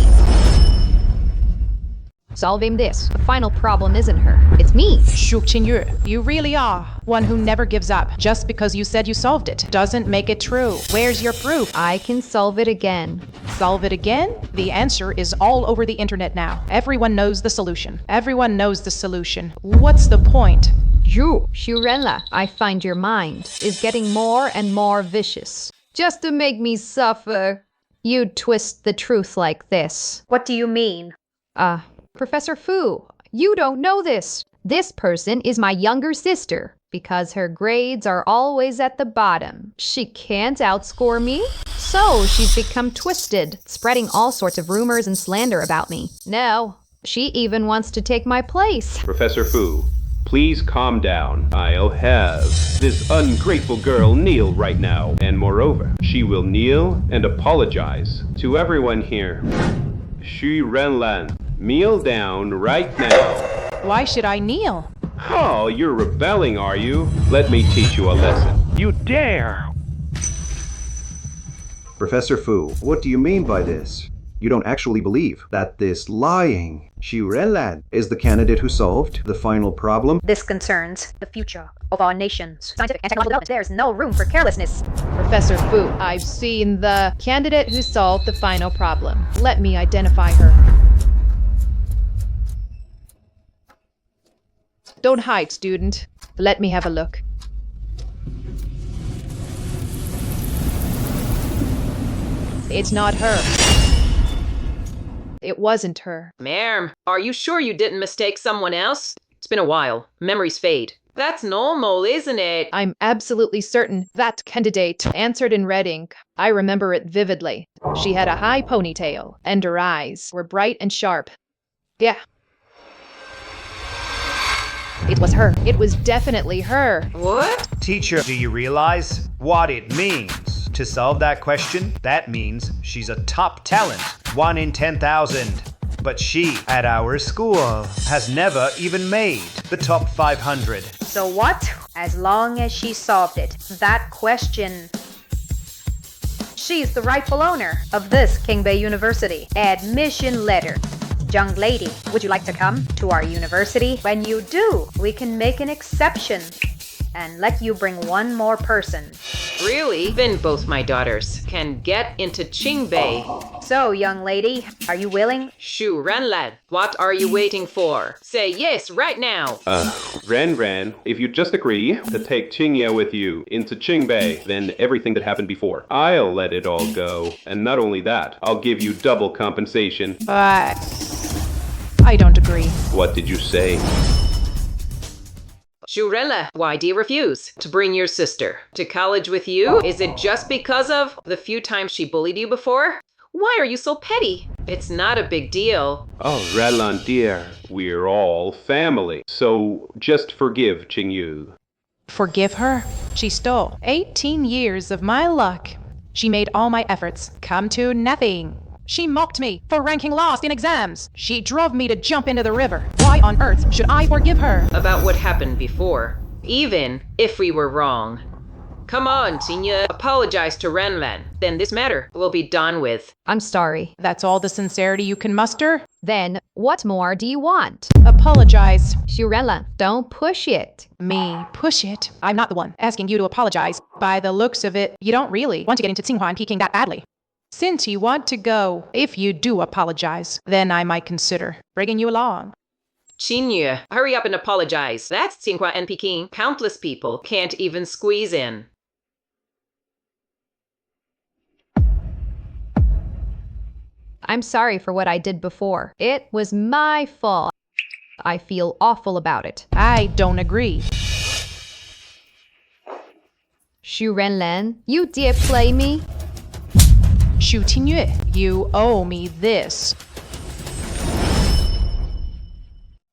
Solving this. The final problem isn't her. It's me. Shu Qingyu, you really are one who never gives up. Just because you said you solved it doesn't make it true. Where's your proof? I can solve it again. Solve it again? The answer is all over the internet now. Everyone knows the solution. Everyone knows the solution. What's the point? You, Shurenla, I find your mind is getting more and more vicious. Just to make me suffer. You twist the truth like this. What do you mean? Professor Fu, you don't know this. This person is my younger sister. Because her grades are always at the bottom. She can't outscore me. So she's become twisted, spreading all sorts of rumors and slander about me. No, she even wants to take my place. Professor Fu, please calm down. I'll have this ungrateful girl kneel right now. And moreover, she will kneel and apologize to everyone here. Xu Renlan, kneel down right now. Why should I kneel? Oh, you're rebelling, are you? Let me teach you a lesson. You dare! Professor Fu, what do you mean by this? You don't actually believe that this lying Xu Renlan is the candidate who solved the final problem? This concerns the future of our nation's scientific and technological development. There is no room for carelessness. Professor Fu, I've seen the candidate who solved the final problem. Let me identify her. Don't hide, student. Let me have a look. It's not her. It wasn't her. Ma'am, are you sure you didn't mistake someone else? It's been a while. Memories fade. That's normal, isn't it? I'm absolutely certain that candidate answered in red ink. I remember it vividly. She had a high ponytail, and her eyes were bright and sharp. Yeah. It was her. It was definitely her. What? Teacher, do you realize what it means to solve that question? That means she's a top talent, 1 in 10,000. But she, at our school, has never even made the top 500. So what? As long as she solved it, that question. She's the rightful owner of this King Bay University admission letter. Young lady, would you like to come to our university? When you do, we can make an exception and let you bring one more person. Really? Then both my daughters can get into Qingbei. So, young lady, are you willing? Shu Renlan, what are you waiting for? Say yes right now. Ren, if you just agree to take Qingye with you into Qingbei, then everything that happened before, I'll let it all go. And not only that, I'll give you double compensation. But I don't agree. What did you say? Shurella, why do you refuse to bring your sister to college with you? Is it just because of the few times she bullied you before? Why are you so petty? It's not a big deal. Oh, Renlan dear, we're all family. So just forgive Qingyu. Forgive her? She stole 18 years of my luck. She made all my efforts come to nothing. She mocked me for ranking last in exams. She drove me to jump into the river. Why on earth should I forgive her? About what happened before, even if we were wrong. Come on, Xinya, apologize to Renlan. Then this matter will be done with. I'm sorry. That's all the sincerity you can muster? Then, what more do you want? Apologize. Shurella, don't push it. Me push it? I'm not the one asking you to apologize. By the looks of it, you don't really want to get into Tsinghua and Peking that badly. Since you want to go, if you do apologize, then I might consider bringing you along. Qinyu, hurry up and apologize. That's Tsinghua and Peking. Countless people can't even squeeze in. I'm sorry for what I did before. It was my fault. I feel awful about it. I don't agree. Xu Renlan, you dare play me? Xu Tingyue, you owe me this.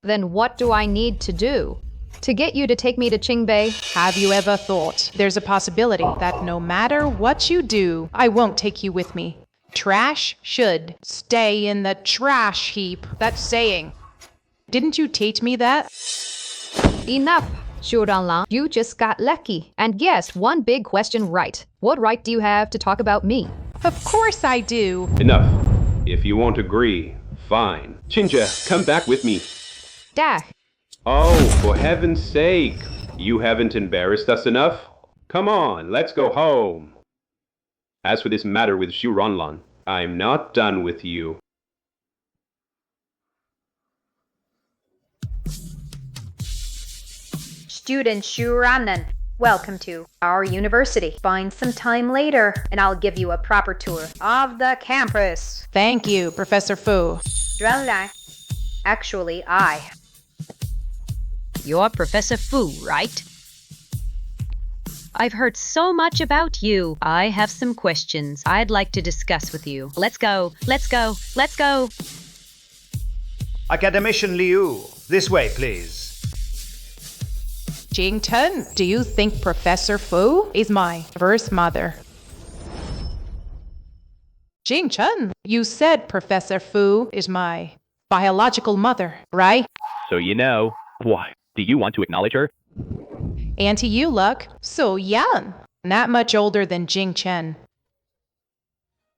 Then what do I need to do? To get you to take me to Qingbei? Have you ever thought there's a possibility that no matter what you do, I won't take you with me? Trash should stay in the trash heap. That's saying. Didn't you teach me that? Enough, Xu Renlan. You just got lucky and guessed one big question right. What right do you have to talk about me? Of course I do. Enough. If you won't agree, fine. Chinja, come back with me. Dah. Oh, for heaven's sake. You haven't embarrassed us enough? Come on, let's go home. As for this matter with Xu Renlan, I'm not done with you. Student Xu Renlan, welcome to our university. Find some time later and I'll give you a proper tour of the campus. Thank you, Professor Fu. Renlan. Actually, You're Professor Fu, right? I've heard so much about you. I have some questions I'd like to discuss with you. Let's go, let's go, let's go. Academician Liu, this way, please. Jing Chen, do you think Professor Fu is my first mother? Jing Chen, you said Professor Fu is my biological mother, right? So you know. Why? Do you want to acknowledge her? Auntie, you look so young. Not much older than Jing Chen.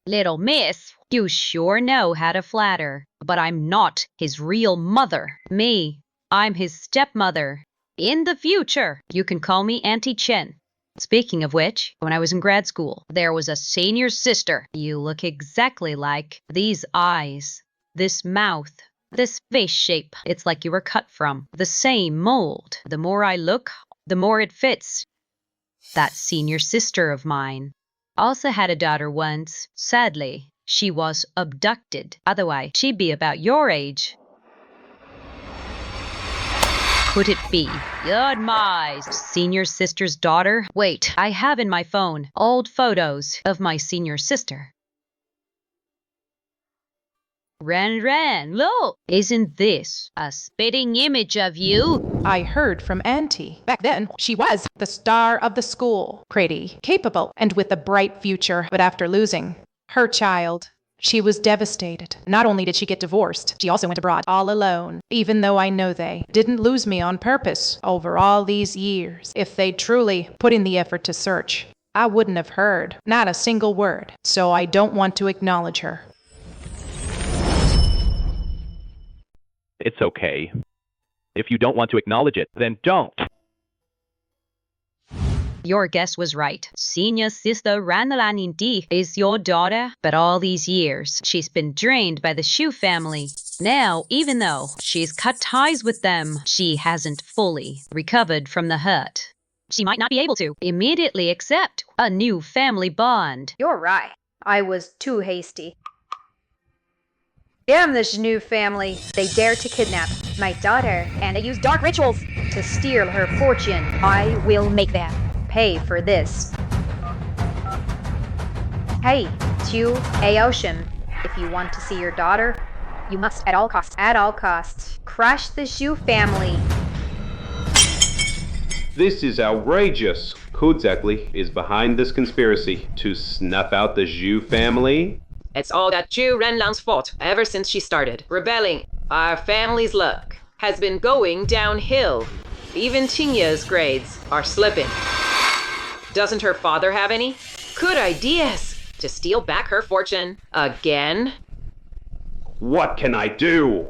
Little miss, you sure know how to flatter. But I'm not his real mother. I'm his stepmother. In the future, you can call me Auntie Chen. Speaking of which, when I was in grad school, there was a senior sister. You look exactly like these eyes, this mouth, this face shape. It's like you were cut from the same mold. The more I look, the more it fits. That senior sister of mine also had a daughter once. Sadly, she was abducted. Otherwise, she'd be about your age. Could it be you're my senior sister's daughter? Wait, I have in my phone old photos of my senior sister. Ren, look! Isn't this a spitting image of you? I heard from Auntie. Back then, she was the star of the school. Pretty, capable, and with a bright future. But after losing her child, she was devastated. Not only did she get divorced, she also went abroad all alone. Even though I know they didn't lose me on purpose over all these years. If they truly put in the effort to search, I wouldn't have heard not a single word. So I don't want to acknowledge her. It's okay. If you don't want to acknowledge it, then don't. Your guess was right. Senior sister Renlan indeed is your daughter, but all these years, she's been drained by the Xu family. Now, even though she's cut ties with them, she hasn't fully recovered from the hurt. She might not be able to immediately accept a new family bond. You're right. I was too hasty. Damn this new family. They dare to kidnap my daughter and they use dark rituals to steal her fortune. I will make them pay for this. Hey, Chu Aocean, if you want to see your daughter, you must at all costs, crush the Xu family. This is outrageous. Who exactly is behind this conspiracy to snuff out the Xu family? It's all that Xu Renlan's fault ever since she started rebelling. Our family's luck has been going downhill. Even Qingya's grades are slipping. Doesn't her father have any good ideas to steal back her fortune again? What can I do?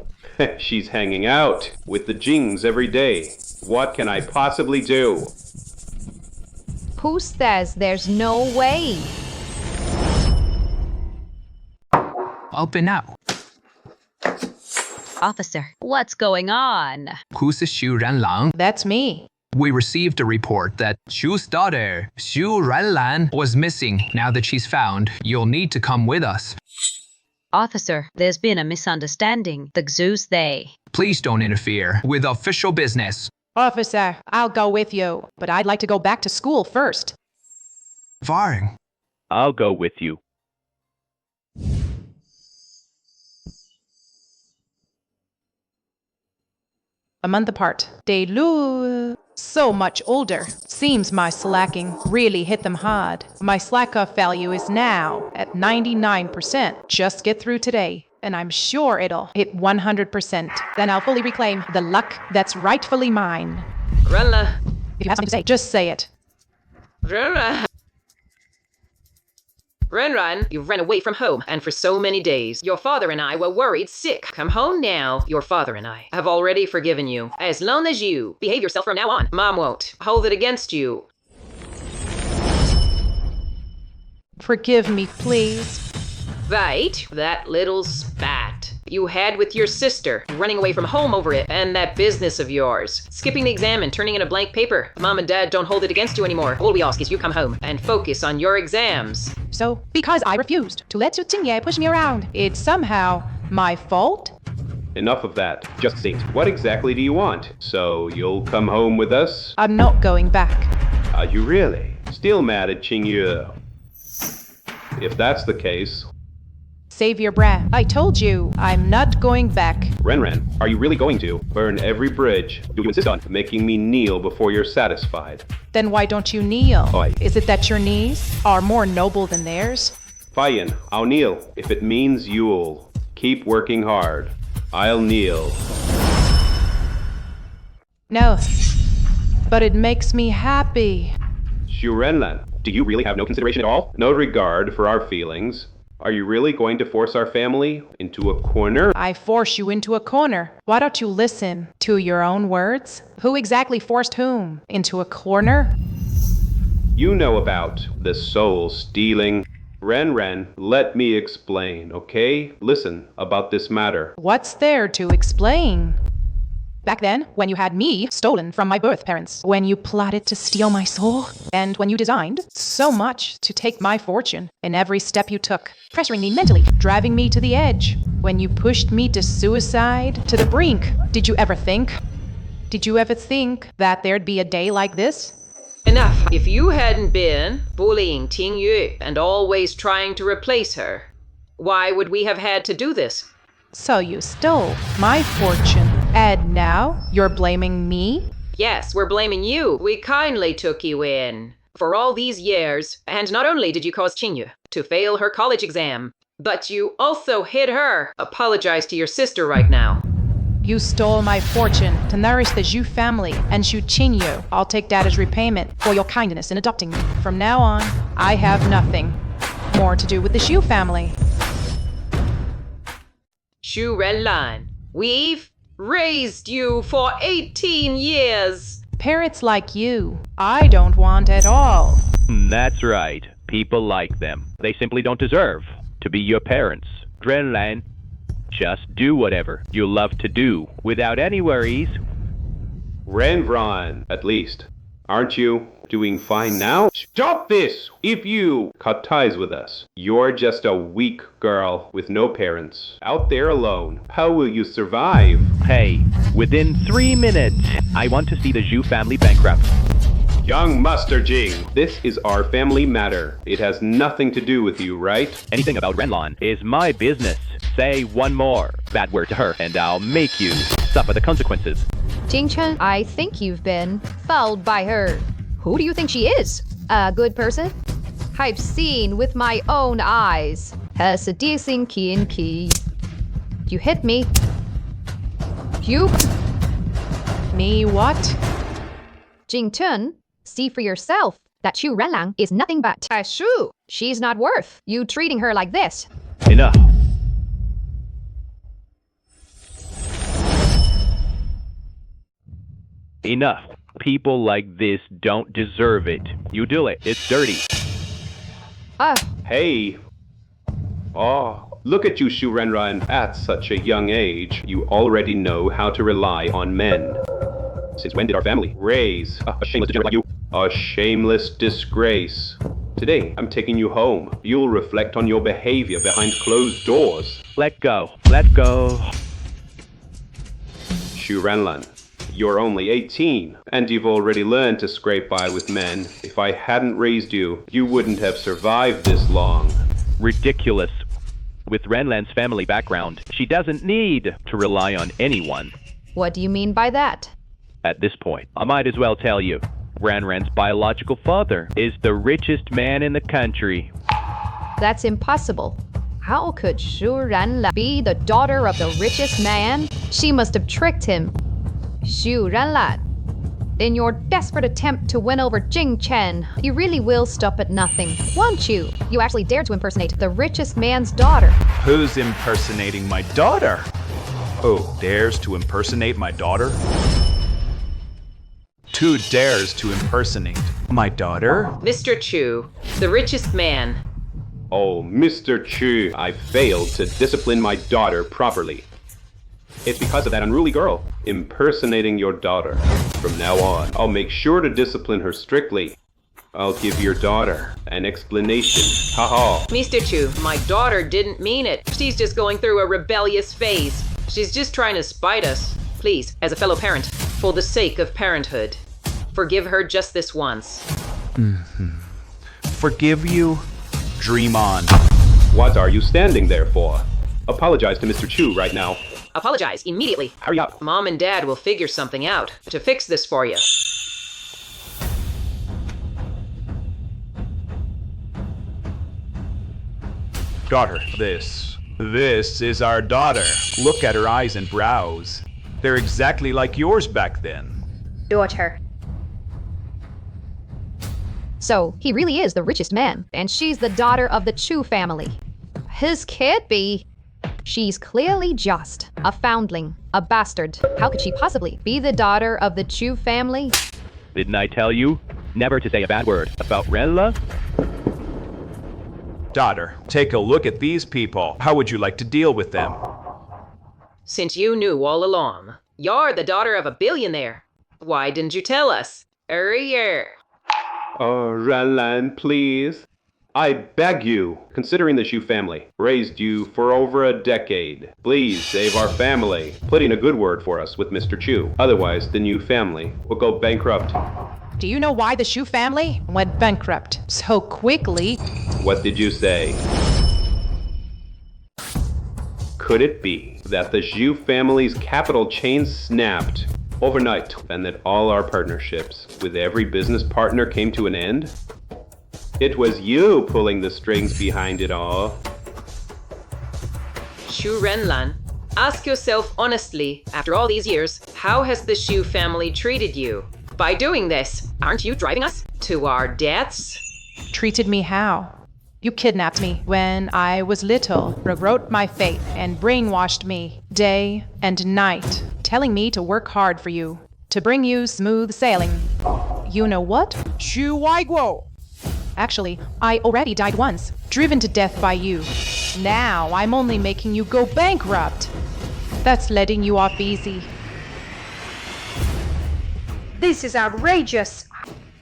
She's hanging out with the Jings every day. What can I possibly do? Who says there's no way? Open now. Officer, what's going on? Who's Xu Renlan? That's me. We received a report that Xu's daughter, Xu Renlan, was missing. Now that she's found, you'll need to come with us. Officer, there's been a misunderstanding. The Zeus they. Please don't interfere with official business. Officer, I'll go with you, but I'd like to go back to school first. Fine. I'll go with you. A month apart. They look so much older. Seems my slacking really hit them hard. My slack-off value is now at 99%. Just get through today, and I'm sure it'll hit 100%. Then I'll fully reclaim the luck that's rightfully mine. Renla. If you have something to say, just say it. Renla. Renran, you ran away from home, and for so many days. Your father and I were worried sick. Come home now. Your father and I have already forgiven you. As long as you behave yourself from now on, Mom won't hold it against you. Forgive me, please. Right, that little spat you had with your sister, running away from home over it, and that business of yours, skipping the exam and turning in a blank paper. Mom and Dad don't hold it against you anymore. All we ask is you come home and focus on your exams. So, because I refused to let Sutinye push me around, it's somehow my fault? Enough of that. Just say, what exactly do you want? So, you'll come home with us? I'm not going back. Are you really? Still mad at Qingyu? If that's the case... Save your breath. I told you, I'm not going back. Renran, are you really going to burn every bridge? Do you insist on making me kneel before you're satisfied? Then why don't you kneel? Oi. Is it that your knees are more noble than theirs? Fine, I'll kneel. If it means you'll keep working hard, I'll kneel. No, but it makes me happy. Xu Renlan, do you really have no consideration at all? No regard for our feelings? Are you really going to force our family into a corner? I force you into a corner. Why don't you listen to your own words? Who exactly forced whom into a corner? You know about the soul stealing. Renran, let me explain, okay? Listen about this matter. What's there to explain? Back then, when you had me stolen from my birth parents, when you plotted to steal my soul, and when you designed so much to take my fortune in every step you took, pressuring me mentally, driving me to the edge, when you pushed me to suicide, to the brink, did you ever think that there'd be a day like this? Enough. If you hadn't been bullying Qingyu and always trying to replace her, why would we have had to do this? So you stole my fortune. And now, you're blaming me? Yes, we're blaming you. We kindly took you in for all these years, and not only did you cause Qingyu to fail her college exam, but you also hid her. Apologize to your sister right now. You stole my fortune to nourish the Zhu family and Xu Qingyu. I'll take that as repayment for your kindness in adopting me. From now on, I have nothing more to do with the Xu family. Xu Renlan, we've raised you for 18 years. Parents like you, I don't want at all. That's right. People like them. They simply don't deserve to be your parents. Renlan, just do whatever you love to do without any worries. Renran, at least. Aren't you doing fine now? Stop this! If you cut ties with us, you're just a weak girl with no parents. Out there alone. How will you survive? Hey, within 3 minutes, I want to see the Zhu family bankrupt. Young Master Jing, this is our family matter. It has nothing to do with you, right? Anything about Renlan is my business. Say one more bad word to her, and I'll make you suffer the consequences. Jingchen, I think you've been fooled by her. Who do you think she is? A good person? I've seen with my own eyes. Her seducing key. You hit me. You. Me what? Jingchen, see for yourself that Xu Renlang is nothing but a Shu. She's not worth you treating her like this. Enough. Enough. People like this don't deserve it. You do it. It's dirty. Hey. Oh, look at you, Xu Renran. At such a young age, you already know how to rely on men. Since when did our family raise a shameless degenerate like you? A shameless disgrace. Today, I'm taking you home. You'll reflect on your behavior behind closed doors. Let go. Let go. Shu Renlan, you're only 18, and you've already learned to scrape by with men. If I hadn't raised you, you wouldn't have survived this long. Ridiculous. With Renlan's family background, she doesn't need to rely on anyone. What do you mean by that? At this point, I might as well tell you, Renlan's biological father is the richest man in the country. That's impossible. How could Shu Renlan be the daughter of the richest man? She must have tricked him. Shu Renlan, in your desperate attempt to win over Jing Chen, you really will stop at nothing, won't you? You actually dare to impersonate the richest man's daughter. Who's impersonating my daughter? Who dares to impersonate my daughter? Who dares to impersonate my daughter? Mr. Chu, the richest man. Oh, Mr. Chu, I failed to discipline my daughter properly. It's because of that unruly girl impersonating your daughter. From now on, I'll make sure to discipline her strictly. I'll give your daughter an explanation. Ha-ha. Mr. Chu, my daughter didn't mean it. She's just going through a rebellious phase. She's just trying to spite us. Please, as a fellow parent, for the sake of parenthood, forgive her just this once. Forgive you? Dream on. What are you standing there for? Apologize to Mr. Chu right now. Apologize immediately. Hurry up. Mom and Dad will figure something out to fix this for you. Daughter, this is our daughter. Look at her eyes and brows. They're exactly like yours back then. Daughter. So, he really is the richest man, and she's the daughter of the Chu family. His kid be... She's clearly just a foundling, a bastard. How could she possibly be the daughter of the Chu family? Didn't I tell you never to say a bad word about Renla? Daughter, take a look at these people. How would you like to deal with them? Since you knew all along, you're the daughter of a billionaire. Why didn't you tell us? Earlier. Oh, Renlan, please. I beg you, considering the Shu family raised you for over a decade, please save our family. Put in a good word for us with Mr. Chu. Otherwise, the new family will go bankrupt. Do you know why the Shu family went bankrupt so quickly? What did you say? Could it be that the Zhu family's capital chain snapped overnight and that all our partnerships with every business partner came to an end? It was you pulling the strings behind it all. Shu Renlan, ask yourself honestly, after all these years, how has the Shu family treated you? By doing this, aren't you driving us to our deaths? Treated me how? You kidnapped me when I was little, rewrote my fate, and brainwashed me day and night, telling me to work hard for you, to bring you smooth sailing. You know what? Shu Waiguo! Actually, I already died once, driven to death by you. Now I'm only making you go bankrupt. That's letting you off easy. This is outrageous.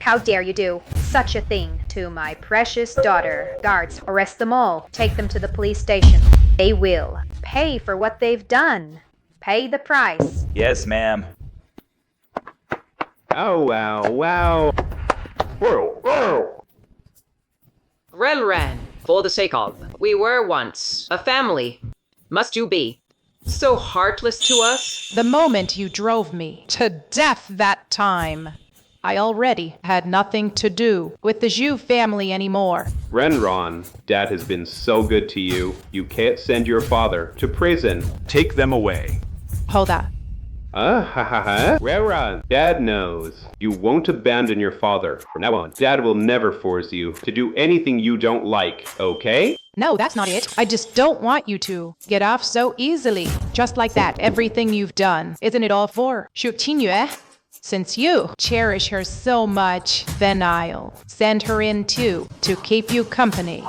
How dare you do such a thing to my precious daughter? Guards, arrest them all. Take them to the police station. They will pay for what they've done. Pay the price. Yes, ma'am. Oh, wow, wow. Whoa, whoa. Renlan, for the sake of, we were once a family. Must you be so heartless to us? The moment you drove me to death that time, I already had nothing to do with the Zhu family anymore. Renron, Dad has been so good to you. You can't send your father to prison. Take them away. Hold on. Renron, Dad knows. You won't abandon your father. From now on, Dad will never force you to do anything you don't like, okay? No, that's not it. I just don't want you to get off so easily. Just like that, everything you've done. Isn't it all for Shu Qingyue? Since you cherish her so much, then I'll send her in too, to keep you company.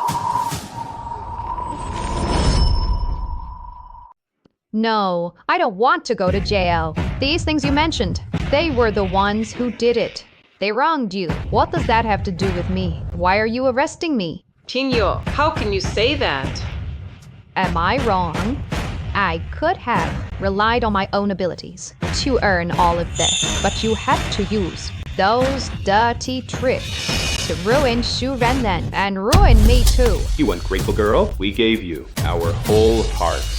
No, I don't want to go to jail. These things you mentioned, they were the ones who did it. They wronged you. What does that have to do with me? Why are you arresting me? Tinyo, how can you say that? Am I wrong? I could have relied on my own abilities to earn all of this, but you had to use those dirty tricks to ruin Shu Renren and ruin me too. You ungrateful girl, we gave you our whole hearts.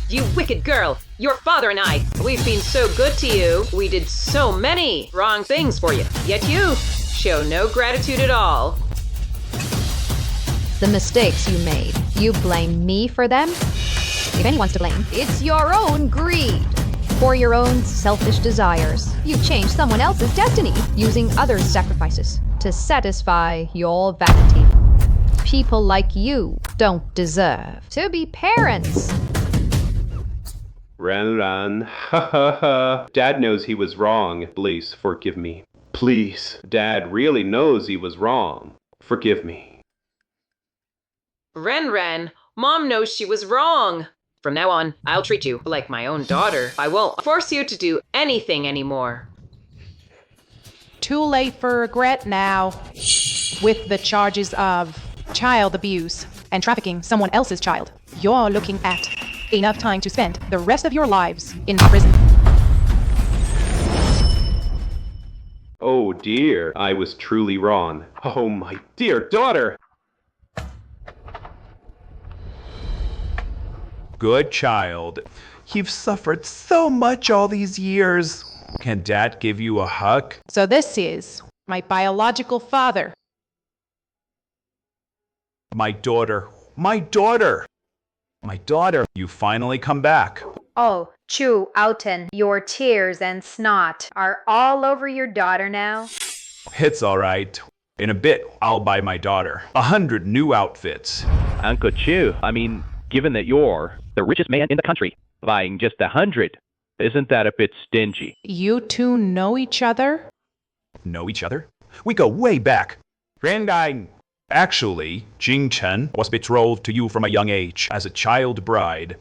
You wicked girl! Your father and I, we've been so good to you. We did so many wrong things for you. Yet you show no gratitude at all. The mistakes you made, you blame me for them? If anyone's to blame, it's your own greed. For your own selfish desires, you change someone else's destiny using others' sacrifices to satisfy your vanity. People like you don't deserve to be parents. Ran, ha ha ha. Dad knows he was wrong. Please, forgive me. Please. Dad really knows he was wrong. Forgive me. Ren, Mom knows she was wrong. From now on, I'll treat you like my own daughter. I won't force you to do anything anymore. Too late for regret now. With the charges of child abuse and trafficking someone else's child, you're looking at enough time to spend the rest of your lives in prison. Oh dear, I was truly wrong. Oh my dear daughter! Good child. You've suffered so much all these years. Can Dad give you a hug? So this is my biological father. My daughter. My daughter! My daughter, you finally come back. Oh, Chu Outen, your tears and snot are all over your daughter now? It's all right. In a bit, I'll buy my daughter 100 new outfits. Uncle Chu, given that you're the richest man in the country, buying just 100, isn't that a bit stingy? You two know each other? Know each other? We go way back. Randine. Actually, Jing Chen was betrothed to you from a young age as a child bride.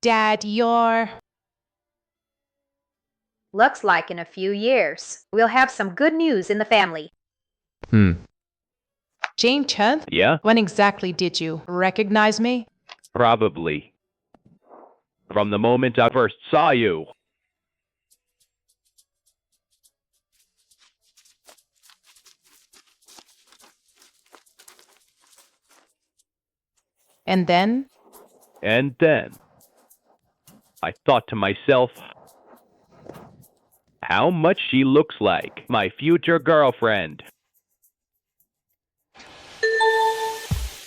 Dad, you're... Looks like in a few years, we'll have some good news in the family. Jing Chen? Yeah? When exactly did you recognize me? Probably. From the moment I first saw you. And then? And then, I thought to myself, how much she looks like my future girlfriend.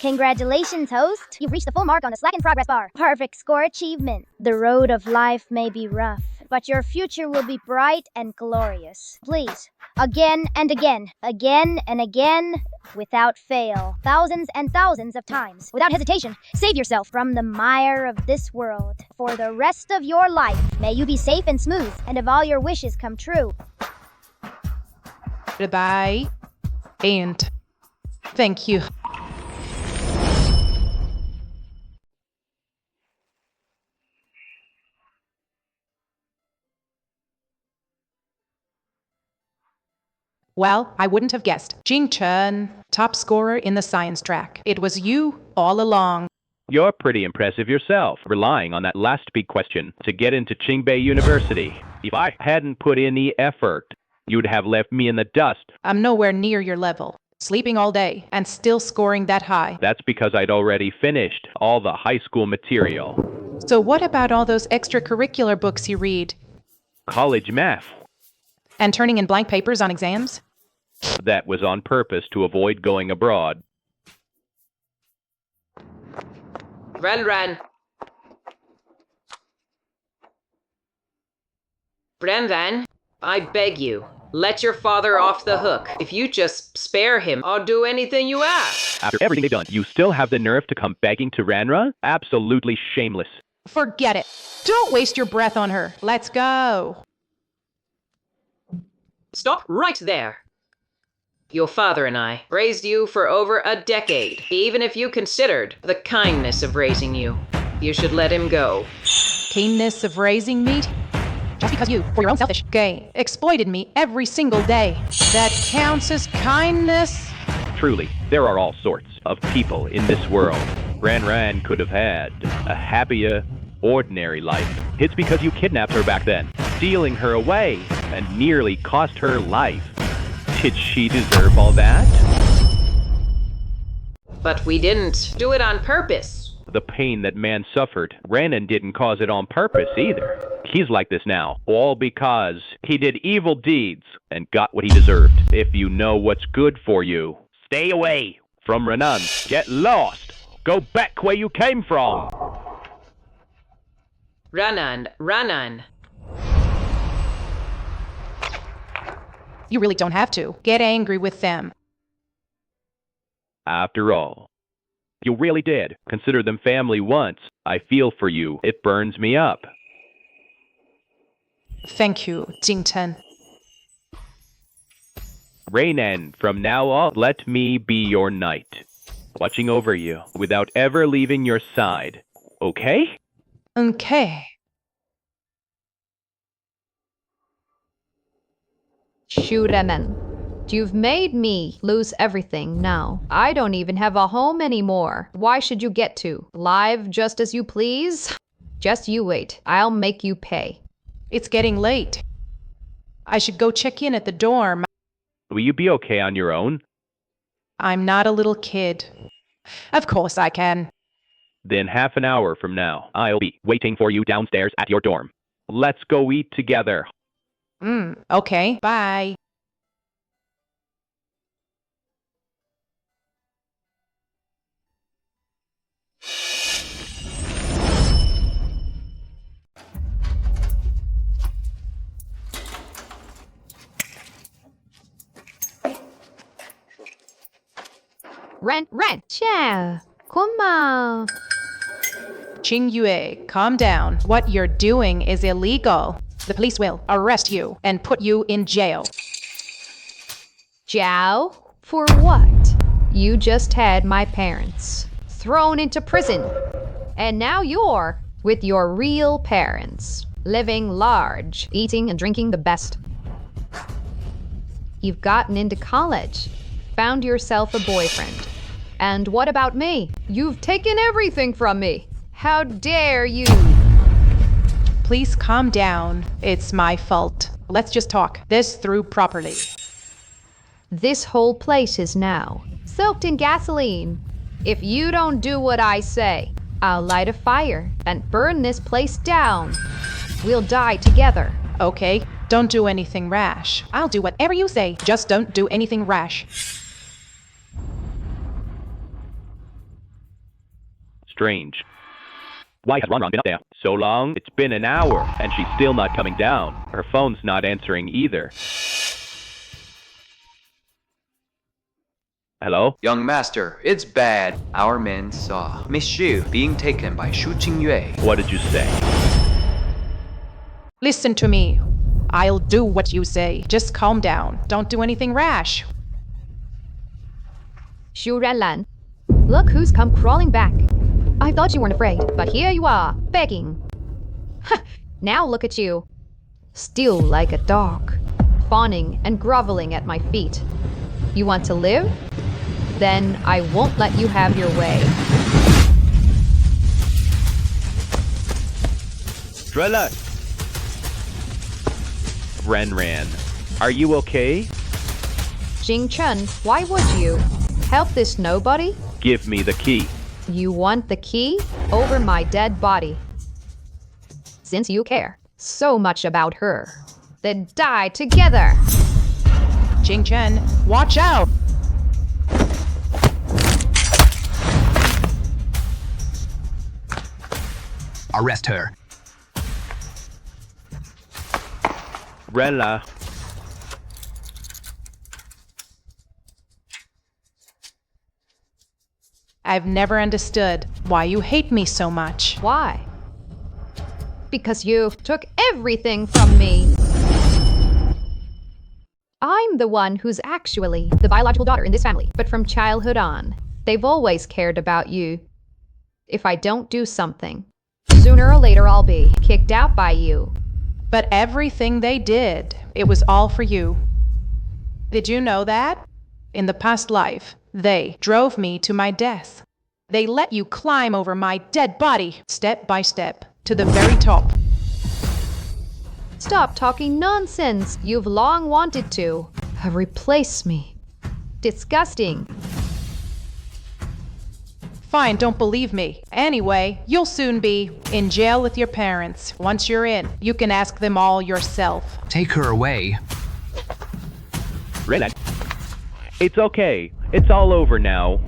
Congratulations, host. You've reached the full mark on the Slack in Progress bar. Perfect score achievement. The road of life may be rough, but your future will be bright and glorious. Please, again and again, again and again, without fail, thousands and thousands of times, without hesitation, save yourself from the mire of this world. For the rest of your life, may you be safe and smooth, and of all your wishes come true. Goodbye. And thank you. Well, I wouldn't have guessed. Jing Chen, top scorer in the science track. It was you all along. You're pretty impressive yourself, relying on that last big question to get into Qingbei University. If I hadn't put in the effort, you'd have left me in the dust. I'm nowhere near your level. Sleeping all day and still scoring that high. That's because I'd already finished all the high school material. So what about all those extracurricular books you read? College math. And turning in blank papers on exams? That was on purpose to avoid going abroad. Ren. Brendan, I beg you, let your father off the hook. If you just spare him, I'll do anything you ask. After everything they've done, you still have the nerve to come begging to Ranra? Absolutely shameless. Forget it. Don't waste your breath on her. Let's go. Stop right there. Your father and I raised you for over a decade. Even if you considered the kindness of raising you, you should let him go. Keenness of raising me? Just because because you, for your own selfish gain, exploited me every single day. That counts as kindness? Truly, there are all sorts of people in this world. Ran could have had a happier, ordinary life. It's because you kidnapped her back then, stealing her away, and nearly cost her life. Did she deserve all that? But we didn't do it on purpose. The pain that man suffered, Ranan didn't cause it on purpose either. He's like this now, all because he did evil deeds and got what he deserved. If you know what's good for you, stay away from Ranan. Get lost. Go back where you came from. Ranan. You really don't have to. Get angry with them. After all, you really did consider them family once. I feel for you. It burns me up. Thank you, Jingten. Ranan, from now on, let me be your knight, watching over you without ever leaving your side. Okay? Okay. Shuremen, you've made me lose everything now. I don't even have a home anymore. Why should you get to? Live just as you please? Just you wait. I'll make you pay. It's getting late. I should go check in at the dorm. Will you be okay on your own? I'm not a little kid. Of course I can. Then half an hour from now, I'll be waiting for you downstairs at your dorm. Let's go eat together. Okay, bye. Ren, ciao. Kuma. Qingyue, calm down. What you're doing is illegal. The police will arrest you and put you in jail. Jiao? For what? You just had my parents thrown into prison. And now you're with your real parents, living large, eating and drinking the best. You've gotten into college, found yourself a boyfriend. And what about me? You've taken everything from me. How dare you? Please calm down. It's my fault. Let's just talk this through properly. This whole place is now soaked in gasoline. If you don't do what I say, I'll light a fire and burn this place down. We'll die together. Okay, don't do anything rash. I'll do whatever you say. Just don't do anything rash. Strange. Why has Ron been up there so long? It's been an hour, and she's still not coming down. Her phone's not answering either. Hello? Young master, it's bad. Our men saw Miss Xu being taken by Shu Qingyue. What did you say? Listen to me. I'll do what you say. Just calm down. Don't do anything rash. Xu Renlan, look who's come crawling back. I thought you weren't afraid, but here you are, begging. Now look at you. Still like a dog, fawning and groveling at my feet. You want to live? Then I won't let you have your way. Drella! Ran, are you okay? Jing Chen, why would you? Help this nobody? Give me the key. You want the key over my dead body? Since you care so much about her, then die together! Jing Chen, watch out! Arrest her. Rella. I've never understood why you hate me so much. Why? Because you took everything from me. I'm the one who's actually the biological daughter in this family, but from childhood on, they've always cared about you. If I don't do something, sooner or later I'll be kicked out by you. But everything they did, it was all for you. Did you know that? In the past life, they drove me to my death. They let you climb over my dead body, step by step, to the very top. Stop talking nonsense. You've long wanted to. Replace me. Disgusting. Fine, don't believe me. Anyway, you'll soon be in jail with your parents. Once you're in, you can ask them all yourself. Take her away. Renlan, it's okay. It's all over now.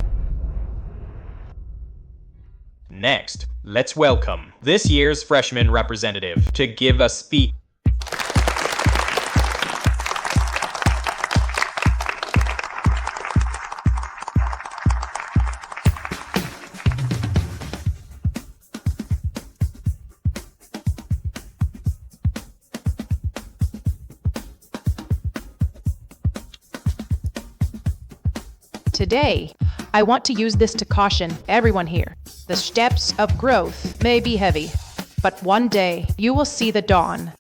Next, let's welcome this year's freshman representative to give a speech. Today, I want to use this to caution everyone here. The steps of growth may be heavy, but one day you will see the dawn